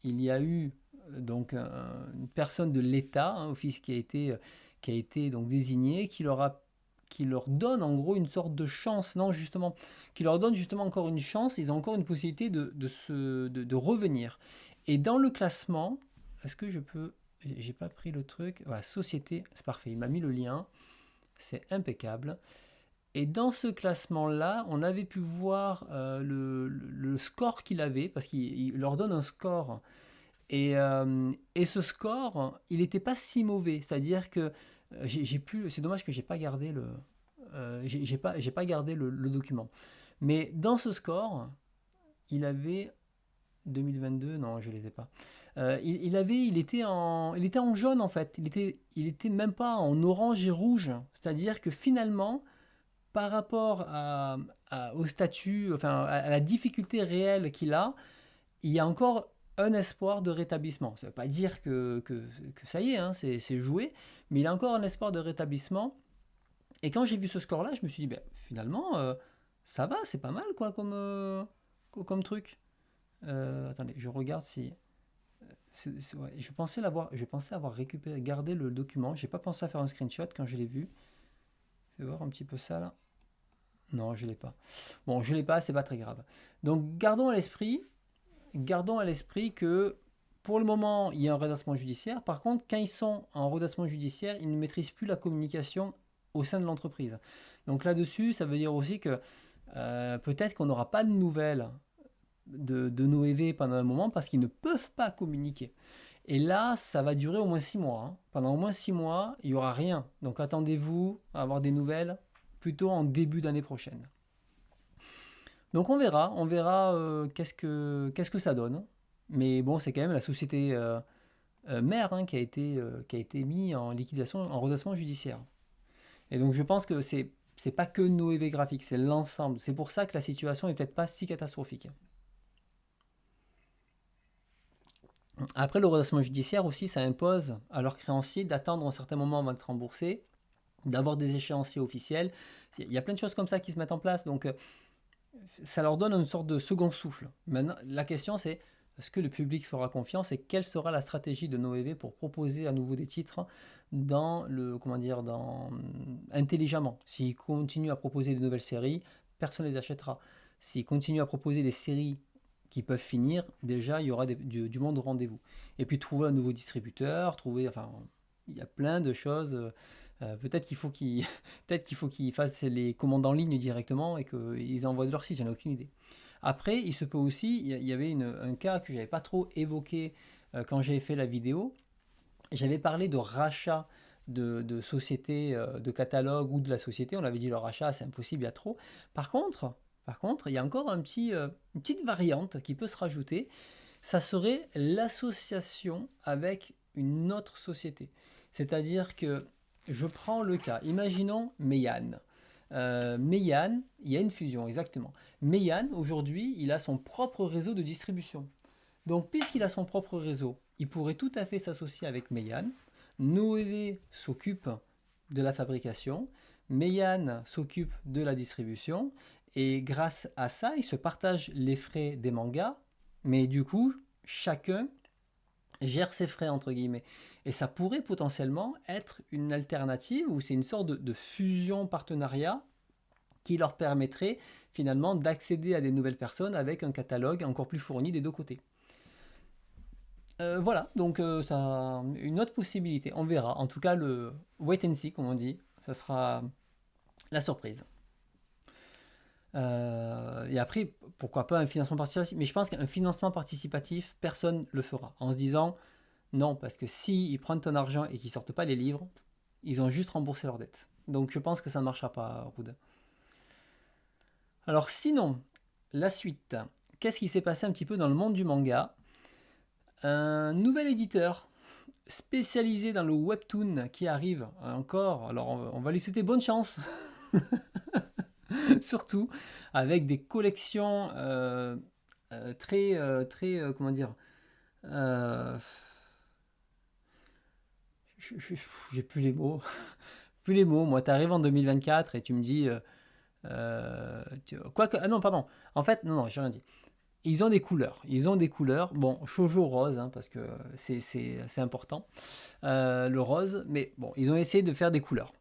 il y a eu donc une personne de l'État, office qui a été donc désignée, qui leur donne en gros une sorte de chance, non justement, qui leur donne justement encore une chance, ils ont encore une possibilité de revenir. Et dans le classement, est-ce que je peux, j'ai pas pris le truc, voilà, société, c'est parfait, il m'a mis le lien, c'est impeccable. Et dans ce classement-là, on avait pu voir le score qu'il avait, parce qu'il leur donne un score. Et ce score, il n'était pas si mauvais. C'est-à-dire que c'est dommage que j'ai pas gardé j'ai pas gardé le document. Mais dans ce score, il avait 2022, non, je ne les ai pas. Il était en jaune en fait. Il était même pas en orange et rouge. C'est-à-dire que finalement, par rapport au statut, enfin à la difficulté réelle qu'il a, il y a encore un espoir de rétablissement. Ça ne veut pas dire que ça y est, hein, c'est joué, mais il a encore un espoir de rétablissement. Et quand j'ai vu ce score-là, je me suis dit, ben, finalement, ça va, c'est pas mal quoi comme truc. Attendez, je regarde si. Ouais, je pensais avoir récupéré, gardé le document. J'ai pas pensé à faire un screenshot quand je l'ai vu. Je vais voir un petit peu ça là. Non, je l'ai pas. Bon, je l'ai pas, c'est pas très grave. Donc gardons à l'esprit que pour le moment, il y a un redressement judiciaire. Par contre, quand ils sont en redressement judiciaire, ils ne maîtrisent plus la communication au sein de l'entreprise. Donc là-dessus, ça veut dire aussi que peut-être qu'on n'aura pas de nouvelles de nos EV pendant un moment parce qu'ils ne peuvent pas communiquer. Et là, ça va durer au moins 6 mois, hein. Pendant au moins 6 mois, il n'y aura rien. Donc attendez-vous à avoir des nouvelles plutôt en début d'année prochaine. Donc on verra qu'est-ce que ça donne. Mais bon, c'est quand même la société mère, hein, qui a été mise en liquidation, en redressement judiciaire. Et donc je pense que c'est pas que Noévé Graphique, c'est l'ensemble. C'est pour ça que la situation est peut-être pas si catastrophique. Après, le redressement judiciaire aussi, ça impose à leurs créanciers d'attendre un certain moment avant d'être remboursés, d'avoir des échéanciers officiels. Il y a plein de choses comme ça qui se mettent en place. Donc ça leur donne une sorte de second souffle. Maintenant, la question c'est est-ce que le public fera confiance et quelle sera la stratégie de Noévé pour proposer à nouveau des titres dans le comment dire intelligemment. S'ils continuent à proposer de nouvelles séries, personne ne les achètera. S'ils continuent à proposer des séries qui peuvent finir, déjà il y aura du monde au rendez-vous. Et puis trouver un nouveau distributeur, enfin il y a plein de choses. Peut-être qu'il faut qu'ils peut-être qu'il faut qu'ils fassent les commandes en ligne directement et qu'ils envoient de leur site, j'en ai aucune idée. Après, il se peut aussi, il y avait un cas que j'avais pas trop évoqué quand j'avais fait la vidéo. J'avais parlé de rachat de sociétés, de catalogue ou de la société. On avait dit le rachat, c'est impossible, il y a trop. Par contre, il y a encore une petite variante qui peut se rajouter. Ça serait l'association avec une autre société. C'est-à-dire que je prends le cas, imaginons Meian. Meian, il y a une fusion, exactement. Meian, aujourd'hui, il a son propre réseau de distribution. Donc, puisqu'il a son propre réseau, il pourrait tout à fait s'associer avec Meian. Noévé s'occupe de la fabrication, Meian s'occupe de la distribution, et grâce à ça, ils se partagent les frais des mangas, mais du coup, chacun gère ses frais, entre guillemets. Et ça pourrait potentiellement être une alternative, ou c'est une sorte de fusion partenariat qui leur permettrait finalement d'accéder à des nouvelles personnes avec un catalogue encore plus fourni des deux côtés. Voilà, donc ça, une autre possibilité, on verra. En tout cas, le wait and see, comme on dit, ça sera la surprise. Et après, pourquoi pas un financement participatif? Mais je pense qu'un financement participatif, personne le fera. En se disant, non, parce que s'ils prennent ton argent et qu'ils sortent pas les livres, ils ont juste remboursé leur dette. Donc je pense que ça ne marchera pas, Roud. Alors sinon, la suite. Qu'est-ce qui s'est passé un petit peu dans le monde du manga? Un nouvel éditeur spécialisé dans le webtoon qui arrive encore. Alors on va lui souhaiter bonne chance. Surtout avec des collections très comment dire, euh, j'ai plus les mots. Plus les mots. Moi, tu arrives en 2024 et tu me dis. Quoique. Ah non, pardon. En fait, non, j'ai rien dit. Ils ont des couleurs. Ils ont des couleurs. Bon, shoujo rose, hein, parce que c'est important. Le rose. Mais bon, ils ont essayé de faire des couleurs.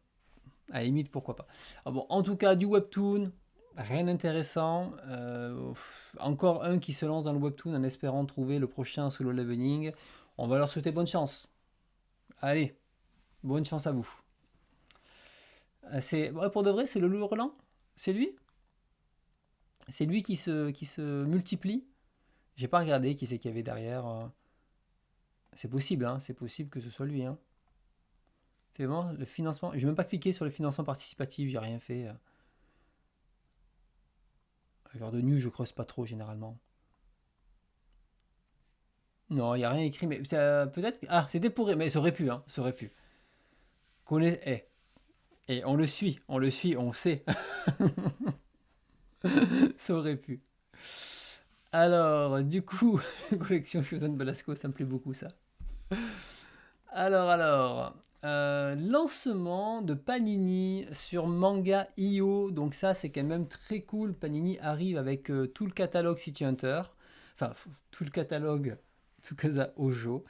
À la limite, pourquoi pas. Ah bon, en tout cas, du webtoon. Rien d'intéressant. Encore un qui se lance dans le webtoon en espérant trouver le prochain Solo Leveling. On va leur souhaiter bonne chance. Allez, bonne chance à vous. Ouais, pour de vrai, c'est le loup hurlant. C'est lui. C'est lui qui se multiplie. J'ai pas regardé qui c'est qu'il y avait derrière. C'est possible, hein, c'est possible que ce soit lui. Hein. Fais voir le financement. J'ai même pas cliqué sur le financement participatif, j'ai rien fait. Genre de news, je creuse pas trop généralement. Non, il y a rien écrit, mais peut-être. Ah, c'était pour. Mais ça aurait pu, hein, ça aurait pu. Connais. Et on le suit, on sait. Ça aurait pu. Alors, du coup, collection Shonen Balasco, ça me plaît beaucoup ça. Lancement de Panini sur Manga.io. Donc ça, c'est quand même très cool. Panini arrive avec tout le catalogue City Hunter. Enfin, tout le catalogue Tsukasa Ojo,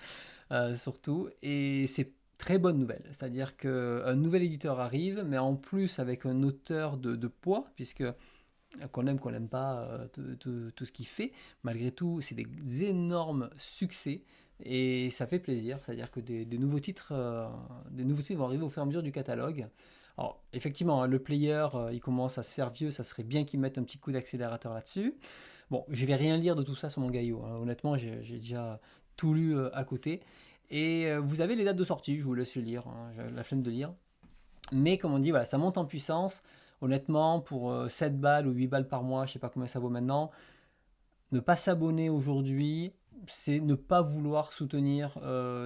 surtout. Et c'est très bonne nouvelle. C'est-à-dire qu'un nouvel éditeur arrive, mais en plus avec un auteur de poids, puisque qu'on n'aime pas tout ce qu'il fait, malgré tout, c'est des énormes succès. Et ça fait plaisir, c'est-à-dire que des nouveaux titres vont arriver au fur et à mesure du catalogue. Alors, effectivement, hein, le player, il commence à se faire vieux, ça serait bien qu'ils mettent un petit coup d'accélérateur là-dessus. Bon, je vais rien lire de tout ça sur mon Gaillot, hein. Honnêtement, j'ai déjà tout lu à côté. Et vous avez les dates de sortie, je vous laisse le lire, hein, j'ai la flemme de lire. Mais comme on dit, voilà, ça monte en puissance. Honnêtement, pour 7 balles ou 8 balles par mois, je sais pas combien ça vaut maintenant, ne pas s'abonner aujourd'hui, c'est ne pas vouloir soutenir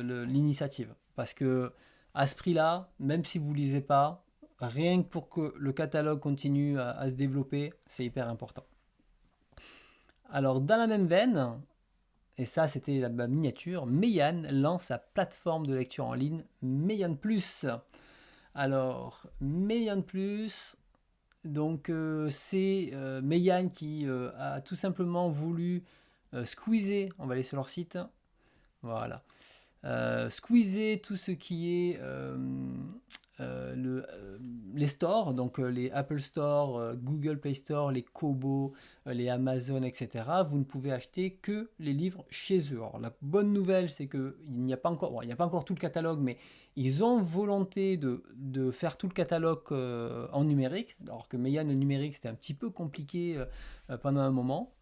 l'initiative. Parce que à ce prix-là, même si vous ne lisez pas, rien que pour que le catalogue continue à se développer, c'est hyper important. Alors, dans la même veine, et ça c'était la miniature, Meian lance sa plateforme de lecture en ligne Meian Plus. Alors, Meian Plus, donc c'est Meian qui a tout simplement voulu squeezer, on va aller sur leur site, voilà, squeezer tout ce qui est les stores, donc les Apple Store, Google Play Store, les Kobo, les Amazon, etc. Vous ne pouvez acheter que les livres chez eux. Alors, la bonne nouvelle, c'est qu'il n'y a pas encore, bon, il n'y a pas encore tout le catalogue, mais ils ont volonté de faire tout le catalogue en numérique, alors que Meian, le numérique, c'était un petit peu compliqué pendant un moment.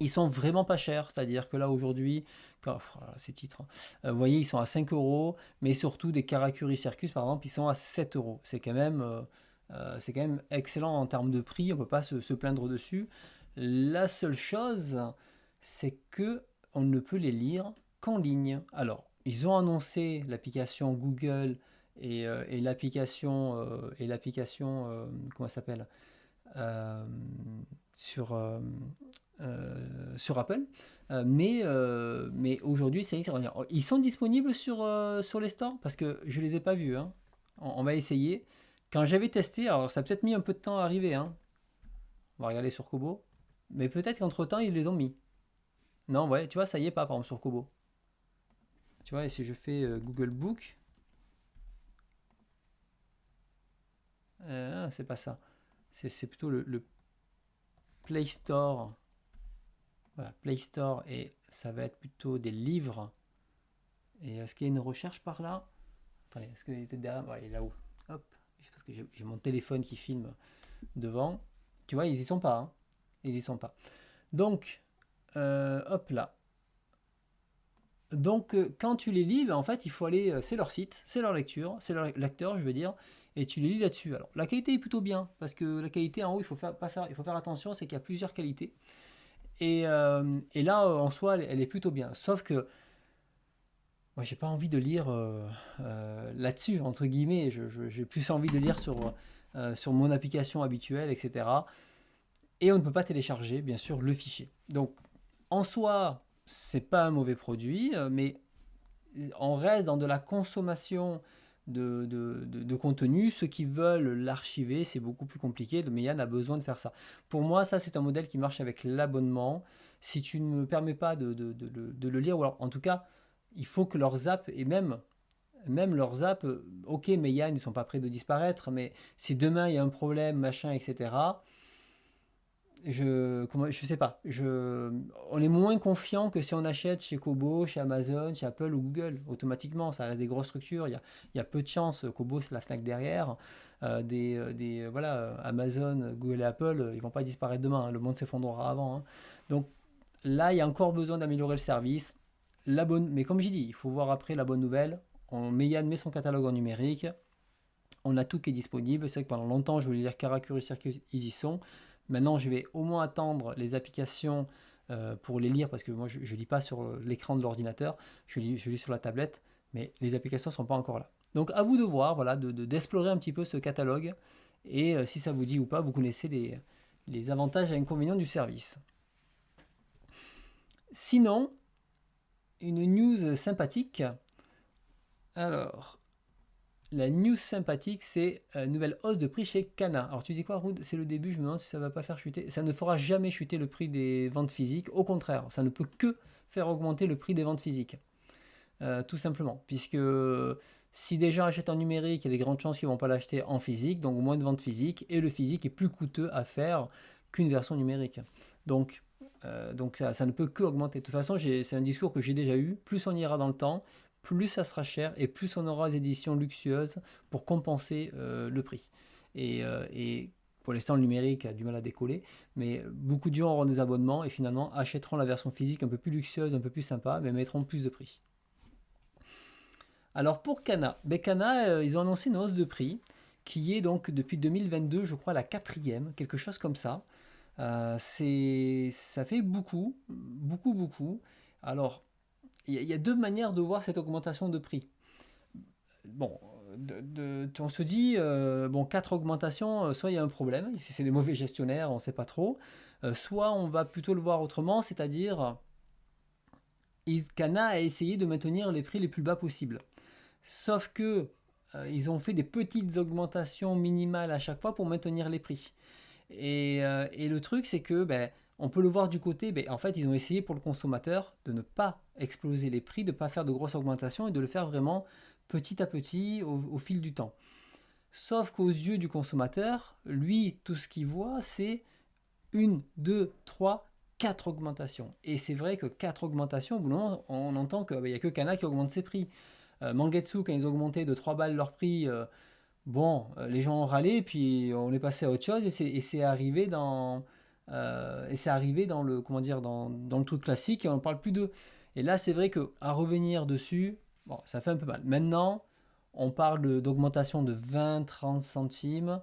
Ils sont vraiment pas chers, c'est-à-dire que là aujourd'hui, ces titres, hein, vous voyez, ils sont à 5 euros, mais surtout des Karakuri Circus par exemple, ils sont à 7 euros. C'est quand même excellent en termes de prix, on peut pas se plaindre dessus. La seule chose, c'est que on ne peut les lire qu'en ligne. Alors, ils ont annoncé l'application Google et l'application, comment ça s'appelle, euh, sur, euh, sur Apple. Mais aujourd'hui, ça y est, ils sont disponibles sur les stores parce que je les ai pas vus, hein. On va essayer. Quand j'avais testé, alors ça a peut-être mis un peu de temps à arriver, hein. On va regarder sur Kobo. Mais peut-être qu'entre-temps, ils les ont mis. Non, ouais, tu vois, ça y est pas, par exemple, sur Kobo. Tu vois, et si je fais Google Book, c'est pas ça. C'est plutôt le Play Store. Voilà, Play Store, et ça va être plutôt des livres. Et est-ce qu'il y a une recherche par là? Attendez, est-ce qu'il était derrière? Ouais, il est là-haut. Hop, parce que j'ai mon téléphone qui filme devant. Tu vois, ils y sont pas, hein. Ils y sont pas. Donc, hop là. Donc, quand tu les lis, ben, en fait, il faut aller. C'est leur site, c'est leur lecture, c'est leur lecteur, je veux dire, et tu les lis là-dessus. Alors, la qualité est plutôt bien, parce que la qualité en haut, il faut faire attention, c'est qu'il y a plusieurs qualités. Et là, en soi, elle est plutôt bien. Sauf que moi, j'ai pas envie de lire là-dessus, entre guillemets. J'ai plus envie de lire sur mon application habituelle, etc. Et on ne peut pas télécharger, bien sûr, le fichier. Donc, en soi, c'est pas un mauvais produit, mais on reste dans de la consommation de contenu. Ceux qui veulent l'archiver, c'est beaucoup plus compliqué, mais Yann a besoin de faire ça. Pour moi, ça, c'est un modèle qui marche avec l'abonnement. Si tu ne me permets pas de le lire, ou alors en tout cas, il faut que leurs apps, et même leurs apps, ok, mais Yann, ils ne sont pas prêts de disparaître, mais si demain il y a un problème, machin, etc., je sais pas. On est moins confiant que si on achète chez Kobo, chez Amazon, chez Apple ou Google. Automatiquement, ça reste des grosses structures. Il y a peu de chances. Kobo, c'est la Fnac derrière. Voilà, Amazon, Google et Apple, ils vont pas disparaître demain, hein. Le monde s'effondrera avant, hein. Donc là, il y a encore besoin d'améliorer le service. Mais comme j'ai dit, il faut voir après la bonne nouvelle. Meian met son catalogue en numérique. On a tout qui est disponible. C'est vrai que pendant longtemps, je voulais lire Karakuri Circus, ils y sont. Maintenant, je vais au moins attendre les applications pour les lire parce que moi, je ne lis pas sur l'écran de l'ordinateur, je lis sur la tablette, mais les applications ne sont pas encore là. Donc, à vous de voir, voilà, d'explorer un petit peu ce catalogue et si ça vous dit ou pas, vous connaissez les avantages et inconvénients du service. Sinon, une news sympathique. Alors, la news sympathique, c'est une nouvelle hausse de prix chez Cana. Alors tu dis quoi, Rude? C'est le début, je me demande si ça va pas faire chuter. Ça ne fera jamais chuter le prix des ventes physiques. Au contraire, ça ne peut que faire augmenter le prix des ventes physiques. Tout simplement. Puisque Si des gens achètent en numérique, il y a des grandes chances qu'ils ne vont pas l'acheter en physique, donc moins de ventes physiques, et le physique est plus coûteux à faire qu'une version numérique. Donc, ça ne peut que augmenter. De toute façon, c'est un discours que j'ai déjà eu. Plus on ira dans le temps, plus ça sera cher et plus on aura des éditions luxueuses pour compenser le prix. Et pour l'instant, le numérique a du mal à décoller, mais beaucoup de gens auront des abonnements et finalement achèteront la version physique un peu plus luxueuse, un peu plus sympa, mais mettront plus de prix. Alors pour Kana, Kana, ils ont annoncé une hausse de prix qui est donc depuis 2022, je crois, la quatrième, quelque chose comme ça. Ça fait beaucoup, beaucoup, beaucoup. Alors, il y a deux manières de voir cette augmentation de prix. Bon, on se dit, bon, quatre augmentations, soit il y a un problème, c'est des mauvais gestionnaires, on ne sait pas trop, soit on va plutôt le voir autrement, c'est-à-dire, Kana a essayé de maintenir les prix les plus bas possibles. Sauf que ils ont fait des petites augmentations minimales à chaque fois pour maintenir les prix. Et le truc, c'est que on peut le voir du côté, en fait, ils ont essayé pour le consommateur de ne pas exploser les prix, de ne pas faire de grosses augmentations et de le faire vraiment petit à petit au fil du temps. Sauf qu'aux yeux du consommateur, lui, tout ce qu'il voit, c'est une, deux, trois, quatre augmentations. Et c'est vrai que quatre augmentations, au bout d'un moment, on entend qu'il n'y a que Kana qui augmente ses prix. Mangetsu, quand ils ont augmenté de 3 balles leur prix, les gens ont râlé, puis on est passé à autre chose, et c'est arrivé dans le, comment dire, dans le truc classique, et on ne parle plus d'eux. Et là, c'est vrai qu'à revenir dessus, bon, ça fait un peu mal. Maintenant, on parle d'augmentation de 20-30 centimes.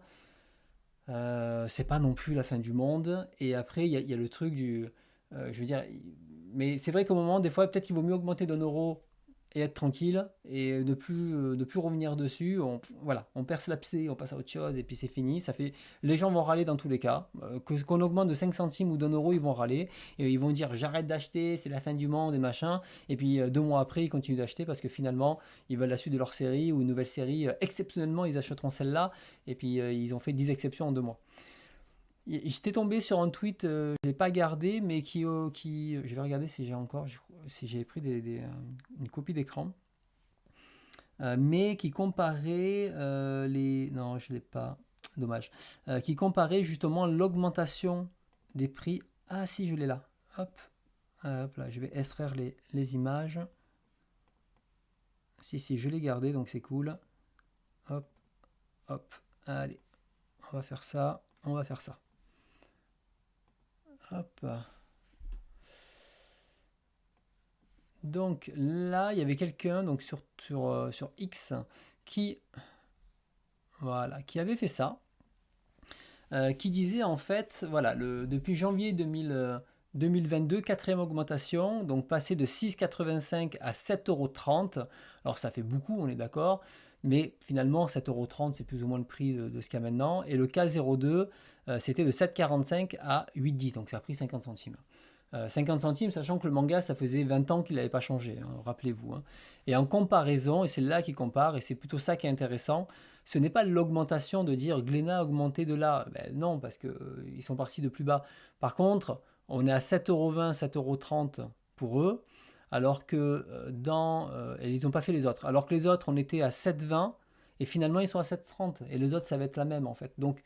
C'est pas non plus la fin du monde. Et après, il y a le truc du. Je veux dire. Mais c'est vrai qu'au moment, des fois, peut-être qu'il vaut mieux augmenter d'1 euro et être tranquille et de plus revenir dessus. Voilà, on perce l'abcès, on passe à autre chose et puis c'est fini. Les gens vont râler dans tous les cas. Qu'on augmente de 5 centimes ou d'1 euro, ils vont râler et ils vont dire j'arrête d'acheter, c'est la fin du monde et machin. Et puis 2 mois après, ils continuent d'acheter parce que finalement, ils veulent la suite de leur série ou une nouvelle série. Exceptionnellement, ils achèteront celle-là et puis ils ont fait 10 exceptions en 2 mois. J'étais tombé sur un tweet, je l'ai pas gardé, mais je vais regarder si j'ai encore, si j'ai pris une copie d'écran, mais qui comparait non, je l'ai pas, dommage, qui comparait justement l'augmentation des prix. Ah si, je l'ai là. Hop, hop là, je vais extraire les images. Si, je l'ai gardé, donc c'est cool. Hop, hop, allez, on va faire ça, on va faire ça. Hop. Donc là, il y avait quelqu'un donc sur X qui, voilà, qui avait fait ça, qui disait en fait, voilà, depuis janvier 2022, quatrième augmentation, donc passer de 6,85 à 7,30 €. Alors ça fait beaucoup, on est d'accord, mais finalement 7,30 € c'est plus ou moins le prix de ce qu'il y a maintenant. Et le K02, c'était de 7,45 à 8,10, donc ça a pris 50 centimes. 50 centimes, sachant que le manga, ça faisait 20 ans qu'il n'avait pas changé, hein, rappelez-vous. Hein. Et en comparaison, et c'est là qu'il compare, et c'est plutôt ça qui est intéressant, ce n'est pas l'augmentation de dire Glénat a augmenté de là. Non, parce qu'ils sont partis de plus bas. Par contre, on est à 7,20 €, 7,30 € pour eux, alors que et ils n'ont pas fait les autres. Alors que les autres, on était à 7,20 et finalement ils sont à 7,30. Et les autres, ça va être la même en fait. Donc,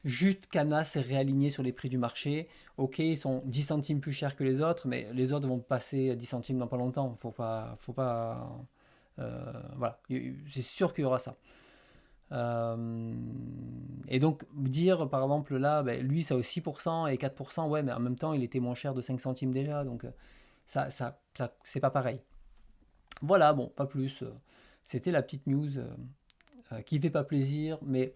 juste Kana s'est réaligné sur les prix du marché. Ok, ils sont 10 centimes plus chers que les autres, mais les autres vont passer à 10 centimes dans pas longtemps. Faut pas, voilà, c'est sûr qu'il y aura ça. Et donc dire par exemple là, lui ça a 6% et 4%, ouais, mais en même temps il était moins cher de 5 centimes déjà, donc c'est pas pareil. Voilà, bon, pas plus. C'était la petite news qui fait pas plaisir, mais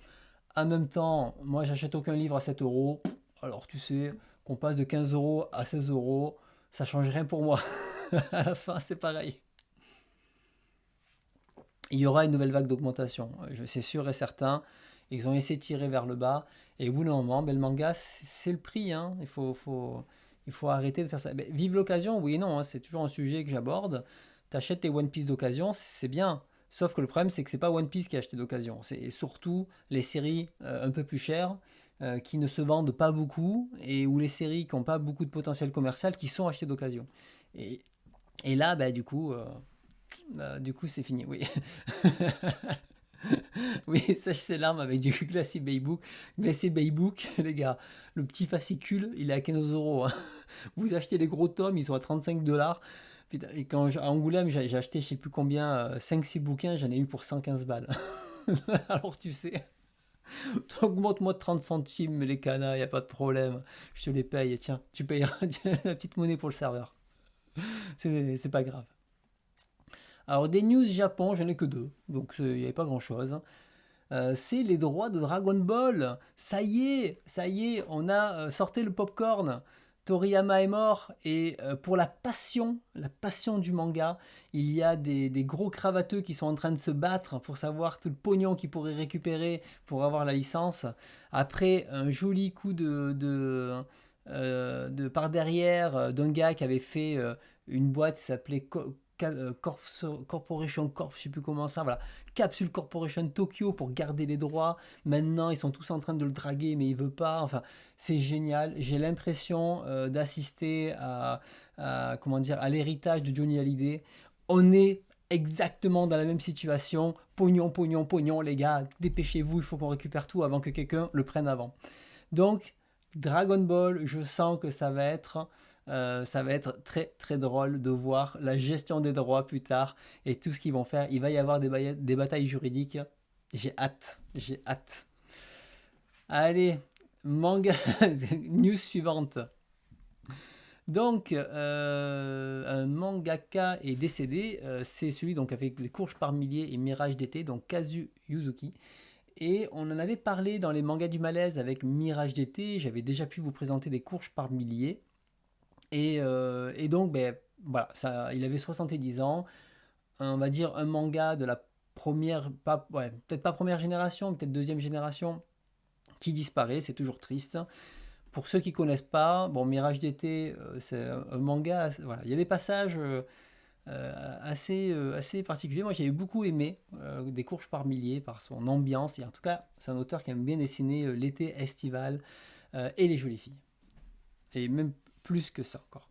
en même temps, moi j'achète aucun livre à 7 euros. Alors tu sais, qu'on passe de 15 € à 16 euros, ça change rien pour moi. À la fin, c'est pareil. Il y aura une nouvelle vague d'augmentation, c'est sûr et certain. Ils ont essayé de tirer vers le bas. Et au bout d'un moment, le manga, c'est le prix. Hein. Il faut arrêter de faire ça. Vive l'occasion, oui et non. Hein. C'est toujours un sujet que j'aborde. Tu achètes tes One Piece d'occasion, c'est bien. Sauf que le problème, c'est que c'est pas One Piece qui a acheté d'occasion. C'est surtout les séries un peu plus chères qui ne se vendent pas beaucoup et ou les séries qui n'ont pas beaucoup de potentiel commercial qui sont achetées d'occasion. Et, et là, du coup, Du coup, c'est fini, oui. Oui, sèche ses larmes avec du Glacier Baybook. Glacier Baybook, les gars, le petit fascicule, il est à 15 euros, hein. Vous achetez les gros tomes, ils sont à 35 $. Putain, et à Angoulême, j'ai acheté je sais plus combien, 5-6 bouquins, j'en ai eu pour 115 balles. Alors tu sais, augmente-moi de 30 centimes les canas, y a pas de problème. Je te les paye, tiens, tu payeras la petite monnaie pour le serveur. C'est pas grave. Alors des news Japon, j'en ai que deux, donc il n'y avait pas grand-chose, hein. C'est les droits de Dragon Ball. Ça y est, on a sorti le popcorn. Toriyama est mort et pour la passion du manga, il y a des gros cravateux qui sont en train de se battre pour savoir tout le pognon qu'ils pourraient récupérer pour avoir la licence. Après un joli coup de par derrière d'un gars qui avait fait une boîte qui s'appelait Corporation Corp, je sais plus comment ça, voilà. Capsule Corporation Tokyo pour garder les droits. Maintenant, ils sont tous en train de le draguer, mais il veut pas. Enfin, c'est génial. J'ai l'impression d'assister comment dire, à l'héritage de Johnny Hallyday. On est exactement dans la même situation. Pognon, pognon, pognon, les gars, dépêchez-vous, il faut qu'on récupère tout avant que quelqu'un le prenne avant. Donc, Dragon Ball, je sens que ça va être très très drôle de voir la gestion des droits plus tard et tout ce qu'ils vont faire. Il va y avoir des batailles juridiques. J'ai hâte, j'ai hâte. Allez, manga, news suivante. Donc, un mangaka est décédé, c'est celui donc avec les courges par milliers et Mirage d'été, donc Kazu Yuzuki. Et on en avait parlé dans les mangas du malaise avec Mirage d'été, j'avais déjà pu vous présenter des courges par milliers. Et donc, ben, voilà, ça, il avait 70 ans, on va dire un manga de la première, pas, ouais, peut-être pas première génération, peut-être deuxième génération, qui disparaît, c'est toujours triste. Pour ceux qui connaissent pas, bon, Mirage d'été, c'est un manga, voilà, il y a des passages assez particuliers. Moi, j'avais beaucoup aimé Des courges par milliers, par son ambiance, et en tout cas, c'est un auteur qui aime bien dessiner l'été estival et les jolies filles. Et même plus que ça encore.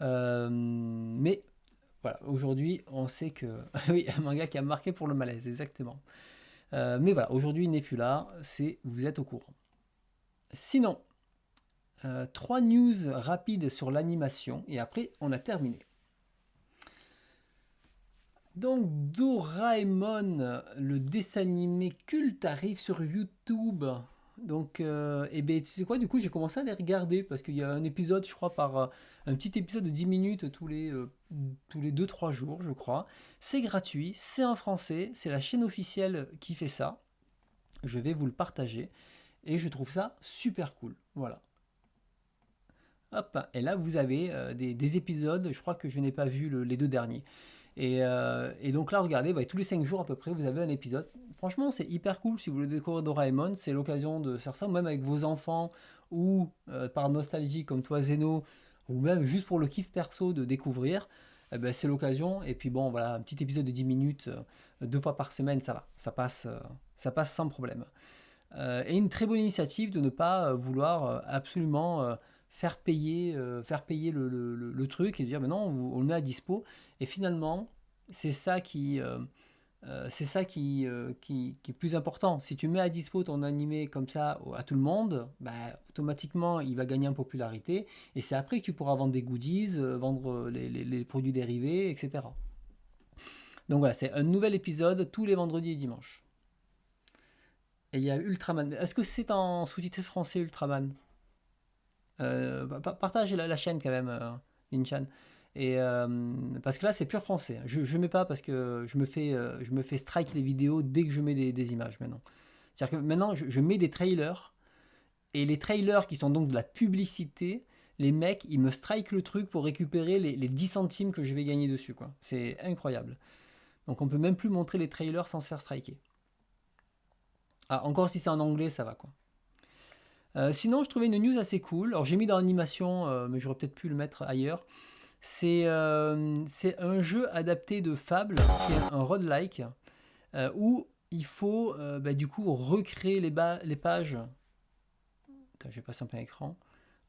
Mais voilà, aujourd'hui, on sait que. Oui, un manga qui a marqué pour le malaise, exactement. Mais voilà, aujourd'hui, il n'est plus là, vous êtes au courant. Sinon, trois news rapides sur l'animation, et après, on a terminé. Donc, Doraemon, le dessin animé culte, arrive sur YouTube. Donc, et ben, tu sais quoi, du coup, j'ai commencé à les regarder parce qu'il y a un épisode, je crois, un petit épisode de 10 minutes tous les 2-3 jours, je crois. C'est gratuit, c'est en français, c'est la chaîne officielle qui fait ça. Je vais vous le partager et je trouve ça super cool. Voilà. Hop, et là, vous avez des épisodes, je crois que je n'ai pas vu les deux derniers. Et donc là, regardez, tous les 5 jours à peu près, vous avez un épisode. Franchement, c'est hyper cool si vous voulez découvrir Doraemon. C'est l'occasion de faire ça, même avec vos enfants, ou par nostalgie comme toi, Zeno, ou même juste pour le kiff perso de découvrir. Eh ben, c'est l'occasion. Et puis bon, voilà, un petit épisode de 10 minutes, 2 fois par semaine, ça va. Ça passe sans problème. Et une très bonne initiative de ne pas vouloir absolument faire payer le truc et dire, mais non, on le met à dispo. Et finalement, c'est ça qui est plus important. Si tu mets à dispo ton animé comme ça à tout le monde, bah, automatiquement il va gagner en popularité. Et c'est après que tu pourras vendre des goodies, vendre les produits dérivés, etc. Donc voilà, c'est un nouvel épisode tous les vendredis et dimanches. Et il y a Ultraman. Est-ce que c'est en sous-titré français Ultraman? Partage la chaîne quand même, Linchan. Parce que là, c'est pur français. Je mets pas parce que je me fais strike les vidéos dès que je mets des images maintenant. C'est-à-dire que maintenant, je mets des trailers. Et les trailers qui sont donc de la publicité, les mecs, ils me strike le truc pour récupérer les 10 centimes que je vais gagner dessus, quoi. C'est incroyable. Donc on peut même plus montrer les trailers sans se faire striker. Ah, encore si c'est en anglais, ça va, quoi. Sinon, je trouvais une news assez cool. Alors, j'ai mis dans l'animation, mais j'aurais peut-être pu le mettre ailleurs. C'est un jeu adapté de Fable, c'est un roguelike, où il faut du coup recréer les pages. Attends, je vais passer en plein écran.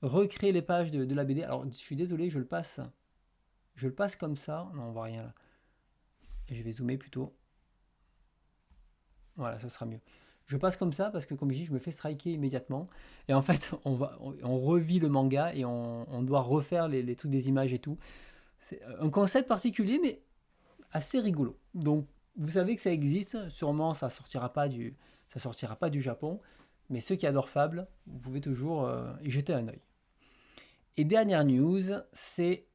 Recréer les pages de la BD. Alors, je suis désolé, je le passe comme ça. Non, on voit rien là. Et je vais zoomer plutôt. Voilà, ça sera mieux. Je passe comme ça parce que, comme je dis, je me fais striker immédiatement. Et en fait, on revit le manga et on doit refaire les trucs des images et tout. C'est un concept particulier, mais assez rigolo. Donc, vous savez que ça existe. Sûrement, ça sortira pas du Japon. Mais ceux qui adorent Fable, vous pouvez toujours y jeter un œil. Et dernière news, c'est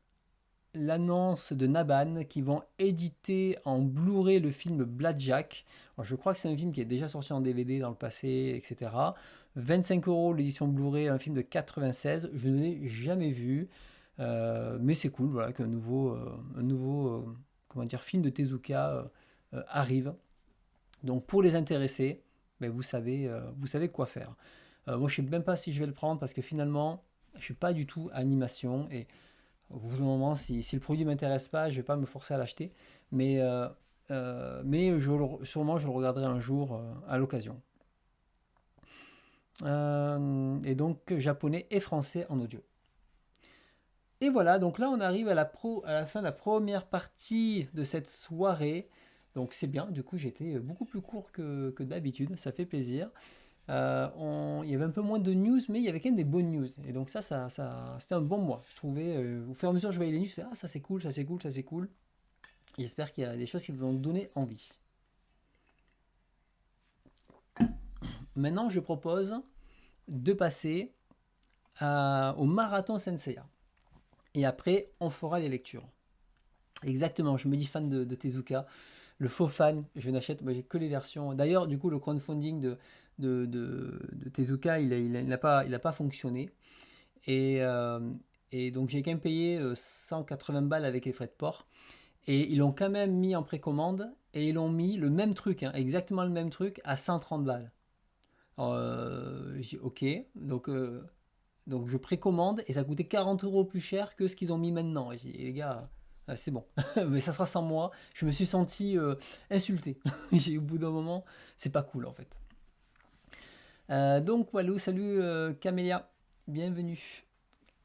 l'annonce de Naban qui vont éditer en Blu-ray le film Blackjack. Alors, je crois que c'est un film qui est déjà sorti en DVD dans le passé, etc. 25 € l'édition Blu-ray, un film de 96. Je ne l'ai jamais vu, mais c'est cool, voilà, qu'un nouveau comment dire, film de Tezuka arrive. Donc pour les intéressés, ben, vous savez quoi faire. Moi, je ne sais même pas si je vais le prendre parce que finalement, je ne suis pas du tout animation et au bout d'un moment, si le produit ne m'intéresse pas, je ne vais pas me forcer à l'acheter. Mais sûrement, je le regarderai un jour à l'occasion. Et donc, japonais et français en audio. Et voilà, donc là, on arrive à la fin de la première partie de cette soirée. Donc, c'est bien. Du coup, j'étais beaucoup plus court que d'habitude. Ça fait plaisir. Il y avait un peu moins de news, mais il y avait quand même des bonnes news. Et donc c'était un bon mois. Je trouvais, au fur et à mesure que je voyais les news, je fais, ah, ça c'est cool, ça c'est cool, ça c'est cool. J'espère qu'il y a des choses qui vous ont donné envie. Maintenant, je propose de passer au marathon Senseiya. Et après, on fera les lectures. Exactement, je me dis fan de Tezuka. Le faux fan, je n'achète, moi j'ai que les versions. D'ailleurs, du coup, le crowdfunding de Tezuka, il n'a pas fonctionné. Et, euh, et donc j'ai quand même payé 180 balles avec les frais de port. Et ils l'ont quand même mis en précommande et ils l'ont mis le même truc, hein, exactement le même truc, à 130 balles. Alors, j'ai dit, ok, donc je précommande et ça coûtait 40 € plus cher que ce qu'ils ont mis maintenant. Et j'ai dit, les gars, c'est bon, mais ça sera sans moi. Je me suis senti insulté. Au bout d'un moment, c'est pas cool en fait. Donc voilà, salut Camélia, bienvenue.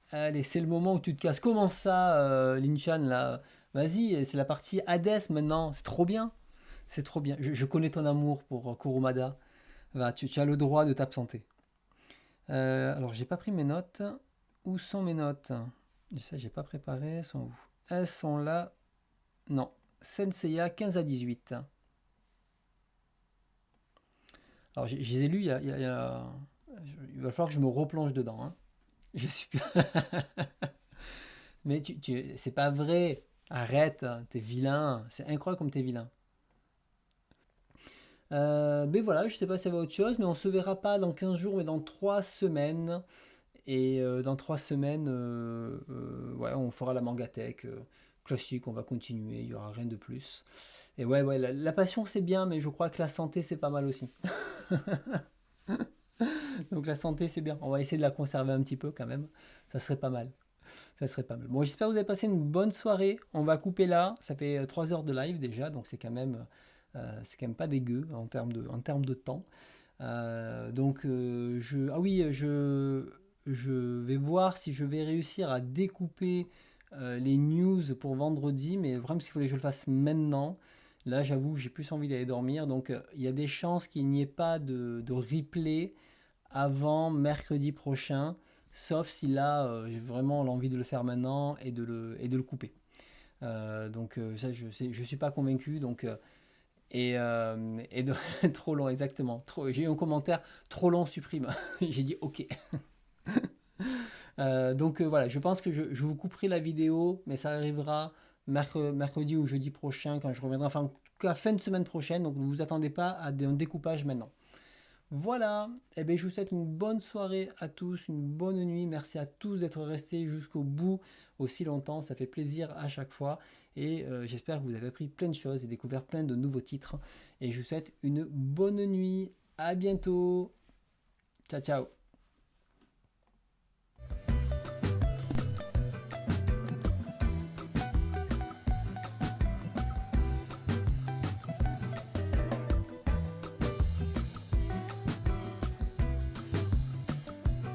Allez, c'est le moment où tu te casses. Comment ça, Linchan, là? Vas-y, c'est la partie Hades maintenant. C'est trop bien. C'est trop bien. Je connais ton amour pour Kurumada. Va, tu as le droit de t'absenter. Alors, j'ai pas pris mes notes. Où sont mes notes? Ça, j'ai pas préparé. Elles sont où? Elles sont là. Non. Senseiya 15 à 18. Alors, je les ai lus il va falloir que je me replonge dedans, hein. Je suis Mais c'est pas vrai. Arrête, hein, t'es vilain. C'est incroyable comme t'es vilain. Mais voilà, je sais pas si ça va autre chose, mais on se verra pas dans 15 jours, mais dans 3 semaines. Et dans 3 semaines, ouais, on fera la mangatech classique, on va continuer, il y aura rien de plus. Et ouais, la passion c'est bien, mais je crois que la santé c'est pas mal aussi. Donc la santé c'est bien, on va essayer de la conserver un petit peu quand même, ça serait pas mal. Ça serait pas mal. Bon, j'espère que vous avez passé une bonne soirée. On va couper là. Ça fait 3 heures de live déjà, donc c'est quand même pas dégueu en termes de temps. Ah oui, je vais voir si je vais réussir à découper les news pour vendredi, mais le problème c'est qu'il fallait que je le fasse maintenant. Là, j'avoue, j'ai plus envie d'aller dormir, donc il y a des chances qu'il n'y ait pas de replay avant mercredi prochain, sauf si là j'ai vraiment l'envie de le faire maintenant et de le couper. Ça, je suis pas convaincu, trop long, exactement. J'ai eu un commentaire trop long, supprime. J'ai dit ok. Voilà, je pense que je vous couperai la vidéo, mais ça arrivera mercredi ou jeudi prochain quand je reviendrai. Enfin, en tout cas, fin de semaine prochaine. Donc ne vous attendez pas à un découpage maintenant. Voilà, et bien, je vous souhaite une bonne soirée à tous, une bonne nuit. Merci à tous d'être restés jusqu'au bout aussi longtemps. Ça fait plaisir à chaque fois. Et j'espère que vous avez appris plein de choses et découvert plein de nouveaux titres. Et je vous souhaite une bonne nuit. À bientôt. Ciao, ciao.